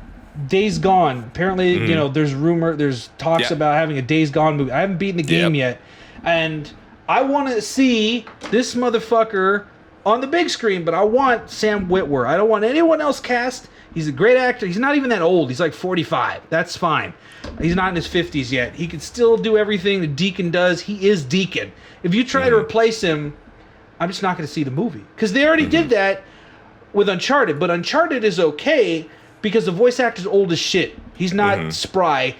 Days Gone. Apparently, there's talks about having a Days Gone movie. I haven't beaten the game yet, and I want to see this motherfucker on the big screen, but I want Sam Witwer. I don't want anyone else cast. He's a great actor. He's not even that old. He's like 45. That's fine. He's not in his 50s yet. He can still do everything the Deacon does. He is Deacon. If you try to replace him, I'm just not going to see the movie. Because they already did that with Uncharted. But Uncharted is okay because the voice actor's old as shit. He's not spry.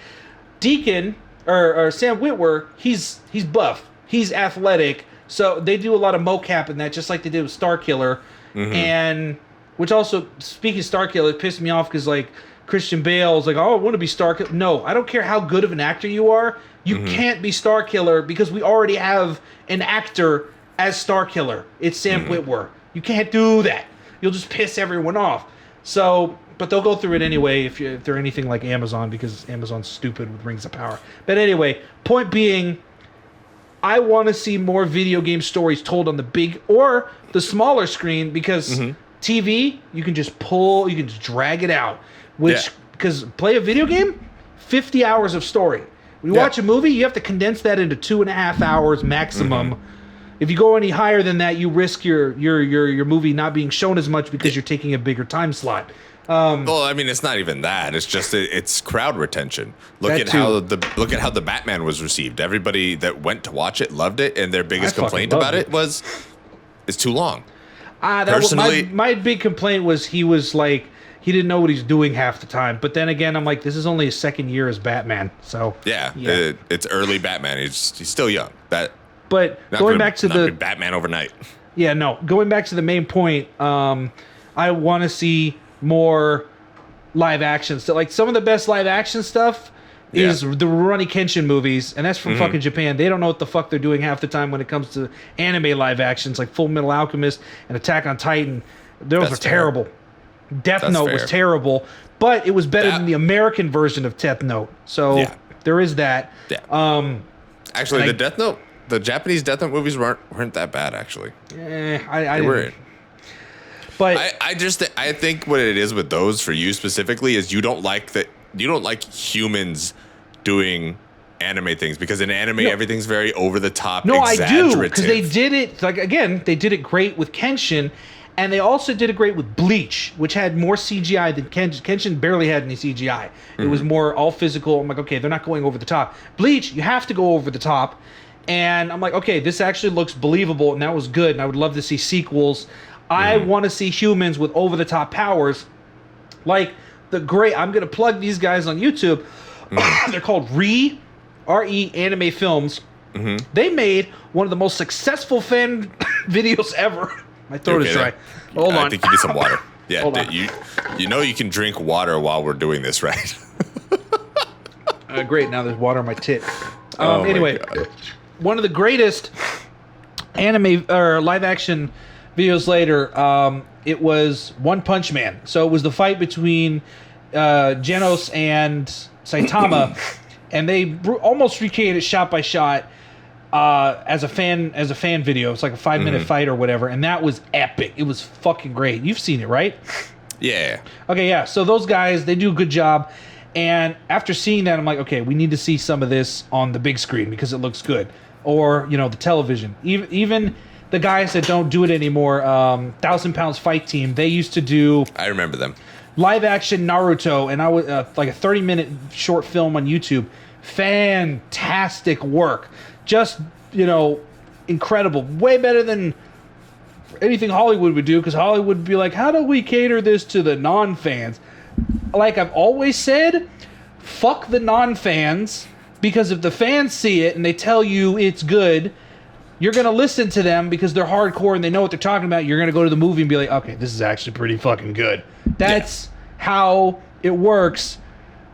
Deacon, or Sam Witwer, he's buff. He's athletic. So they do a lot of mocap in that, just like they did with Starkiller. And... which also, speaking of Starkiller, it pissed me off because, like, Christian Bale's like, oh, I want to be Starkiller. No, I don't care how good of an actor you are. You can't be Starkiller because we already have an actor as Starkiller. It's Sam Witwer. You can't do that. You'll just piss everyone off. So, but they'll go through it anyway if they're anything like Amazon, because Amazon's stupid with Rings of Power. But anyway, point being, I want to see more video game stories told on the big or the smaller screen because TV, you can just drag it out. Because play a video game, 50 hours of story. When you watch a movie, you have to condense that into 2.5 hours maximum. If you go any higher than that, you risk your movie not being shown as much because you're taking a bigger time slot. Well, I mean, it's not even that. It's just it's crowd retention. Look at how the Batman was received. Everybody that went to watch it loved it, and their biggest complaint about it was it's too long. Personally, my big complaint was he didn't know what he's doing half the time. But then again, I'm like, this is only his second year as Batman, so it's early Batman. He's still young. But going back to the Batman overnight. Yeah, no. Going back to the main point, I want to see more live action stuff. Like some of the best live action stuff is the Rurouni Kenshin movies, and that's from fucking Japan. They don't know what the fuck they're doing half the time when it comes to anime live actions, like Full Metal Alchemist and Attack on Titan. Those are terrible. Death Note was terrible, but it was better than the American version of Death Note. So there is that. Yeah. Actually, the Japanese Death Note movies weren't that bad. Actually, I weren't. But I think what it is with those for you specifically is you don't like humans doing anime things because in anime everything's very over the top. No, I do because they did it they did it great with Kenshin, and they also did it great with Bleach, which had more CGI than Kenshin. Kenshin barely had any CGI. It was more all physical. I'm like, okay, they're not going over the top. Bleach, you have to go over the top, and I'm like, okay, this actually looks believable, and that was good, and I would love to see sequels. I want to see humans with over-the-top powers. Like I'm going to plug these guys on YouTube. They're called R-E Anime Films. They made one of the most successful fan videos ever. My throat is dry. Hold on. I think you need some water. Yeah, you know you can drink water while we're doing this, right? Great. Now there's water on my tit. Anyway, one of the greatest anime or live-action videos later, it was One Punch Man. So it was the fight between Genos and Saitama, and they almost recreated shot by shot as a fan video. It's like a 5-minute fight or whatever, and that was epic. It was fucking great. You've seen it, right? Yeah. Okay, yeah. So those guys, they do a good job. And after seeing that, I'm like, okay, we need to see some of this on the big screen because it looks good, or the television. Even the guys that don't do it anymore, 1,000 Pounds Fight Team, they used to do... I remember them. Live action Naruto, and I was like a 30-minute short film on YouTube. Fantastic work. Just, incredible. Way better than anything Hollywood would do, because Hollywood would be like, how do we cater this to the non-fans? Like I've always said, fuck the non-fans, because if the fans see it and they tell you it's good... You're going to listen to them because they're hardcore and they know what they're talking about. You're going to go to the movie and be like, okay, this is actually pretty fucking good. That's how it works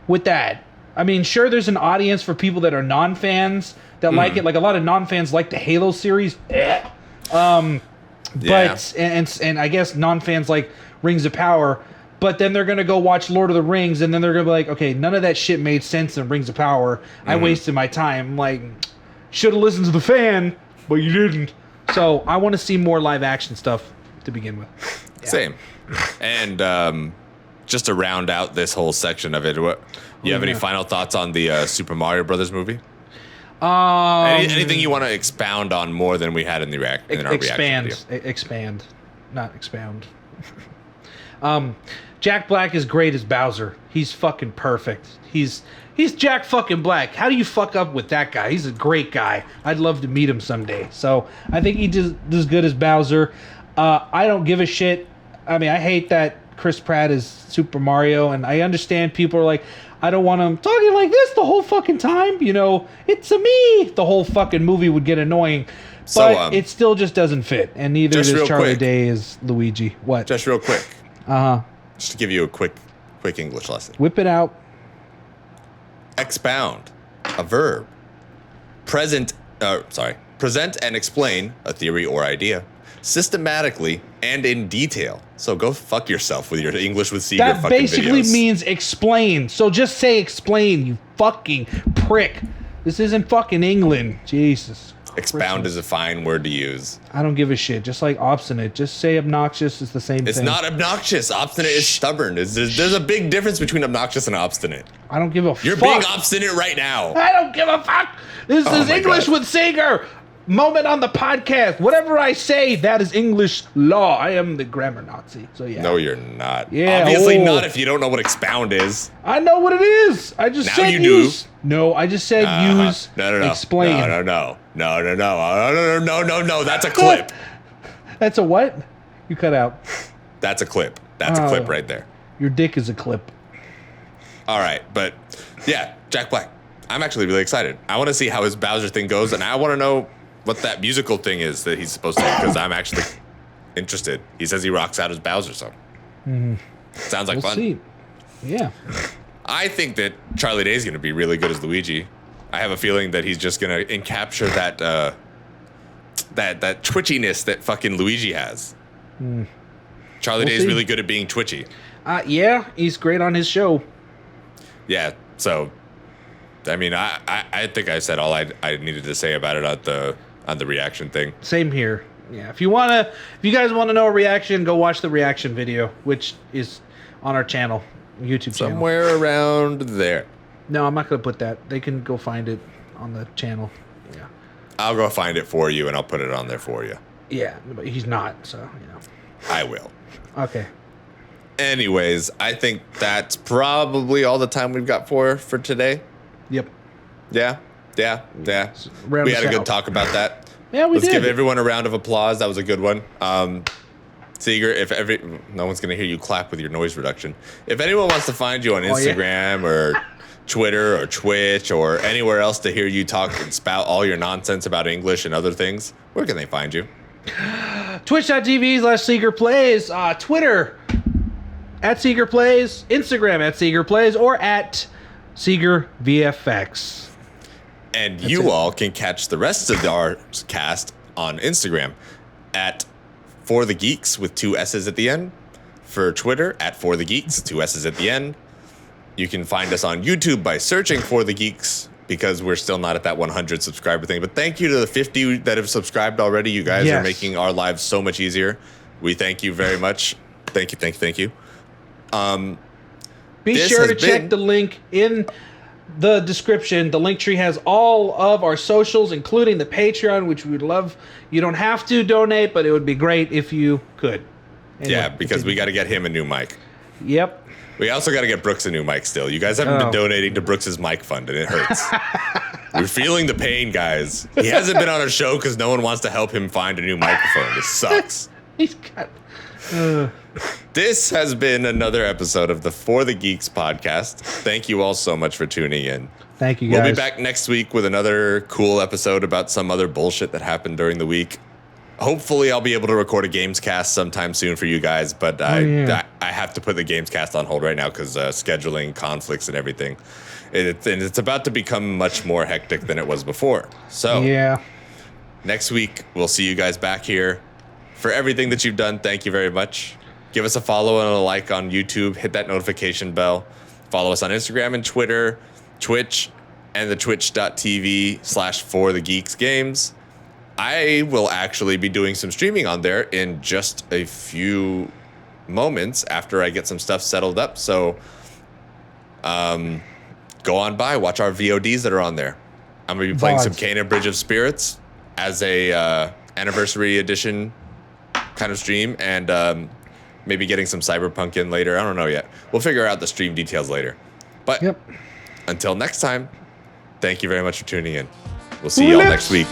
with that. I mean, sure, there's an audience for people that are non-fans that like it. Like a lot of non-fans like the Halo series. But, and I guess non-fans like Rings of Power. But then they're going to go watch Lord of the Rings and then they're going to be like, okay, none of that shit made sense in Rings of Power. I wasted my time. I'm like, should have listened to the fan. But you didn't. So I want to see more live action stuff to begin with. Yeah. Same. And just to round out this whole section of it, you have any final thoughts on the Super Mario Brothers movie? Anything you want to expound on more than we had in our reaction video? Expand, not expound. Jack Black is great as Bowser. He's fucking perfect. He's Jack fucking Black. How do you fuck up with that guy? He's a great guy. I'd love to meet him someday. So I think he does good as Bowser. I don't give a shit. I mean, I hate that Chris Pratt is Super Mario, and I understand people are like, I don't want him talking like this the whole fucking time. It's a me. The whole fucking movie would get annoying. But it still just doesn't fit. And neither does Charlie Day as Luigi. What? Just real quick. Just to give you a quick English lesson. Whip it out. Expound, a verb. Present and explain a theory or idea systematically and in detail. So go fuck yourself with your English with Seeger fucking videos. That basically means explain. So just say explain, you fucking prick. This isn't fucking England. Jesus Expound is a fine word to use. I don't give a shit. Just like obstinate. Just say obnoxious is the same thing. It's not obnoxious. Obstinate is stubborn. There's a big difference between obnoxious and obstinate. I don't give a fuck. You're being obstinate right now. I don't give a fuck. This is English with Sager. Moment on the podcast. Whatever I say, that is English law. I am the grammar Nazi. So yeah. No, you're not. Yeah. Obviously not if you don't know what expound is. I know what it is. I just said you use. No, I just said use. No. Explain. No. That's a clip. That's a what? You cut out. That's a clip. That's a clip right there. Your dick is a clip. All right, but yeah, Jack Black. I'm actually really excited. I want to see how his Bowser thing goes, and I want to know what that musical thing is that he's supposed to do, because I'm actually interested. He says he rocks out his Bowser song. Sounds like fun. See. Yeah. I think that Charlie Day is going to be really good as Luigi. I have a feeling that he's just going to encapture that that twitchiness that fucking Luigi has. Charlie Day is really good at being twitchy. Yeah, he's great on his show. Yeah, so I mean, I think I said all I needed to say about it on the reaction thing. Same here. Yeah, if you guys want to know a reaction, go watch the reaction video, which is on our channel, YouTube channel. Somewhere around there. No, I'm not going to put that. They can go find it on the channel. Yeah. I'll go find it for you, and I'll put it on there for you. Yeah, but he's not, so, I will. Okay. Anyways, I think that's probably all the time we've got for today. Yep. Yeah. We had a good talk about that. Yeah, we did. Let's give everyone a round of applause. That was a good one. Seeger, no one's going to hear you clap with your noise reduction. If anyone wants to find you on Instagram or Twitter or Twitch or anywhere else to hear you talk and spout all your nonsense about English and other things, where can they find you? Twitch.tv/SeegerPlays, Twitter @SeegerPlays, Instagram @SeegerPlays, or @SeegerVFX. And you all can catch the rest of our cast on Instagram @forthegeeks with 2 S's at the end. For Twitter @forthegeeks, 2 S's at the end. You can find us on YouTube by searching For The Geeks, because we're still not at that 100 subscriber thing. But thank you to the 50 that have subscribed already. You guys are making our lives so much easier. We thank you very much. Thank you. Be sure to check the link in the description. The link tree has all of our socials, including the Patreon, which we would love. You don't have to donate, but it would be great if you could. Anyway, yeah, because we got to get him a new mic. Yep. We also got to get Brooks a new mic still. You guys haven't been donating to Brooks's mic fund, and it hurts. We're feeling the pain, guys. He hasn't been on our show because no one wants to help him find a new microphone. This sucks. He's got... This has been another episode of the For The Geeks podcast. Thank you all so much for tuning in. Thank you, guys. We'll be back next week with another cool episode about some other bullshit that happened during the week. Hopefully, I'll be able to record a Games Cast sometime soon for you guys, but I have to put the Games Cast on hold right now because scheduling conflicts and everything. It's about to become much more hectic than it was before. So, next week, we'll see you guys back here. For everything that you've done, thank you very much. Give us a follow and a like on YouTube. Hit that notification bell. Follow us on Instagram and Twitter, Twitch, and the twitch.tv/forthegeeksgames. I will actually be doing some streaming on there in just a few moments after I get some stuff settled up. So go on by, watch our VODs that are on there. I'm going to be playing some Kena Bridge of Spirits as a anniversary edition kind of stream, and maybe getting some Cyberpunk in later. I don't know yet. We'll figure out the stream details later. But until next time, thank you very much for tuning in. We'll see y'all next week.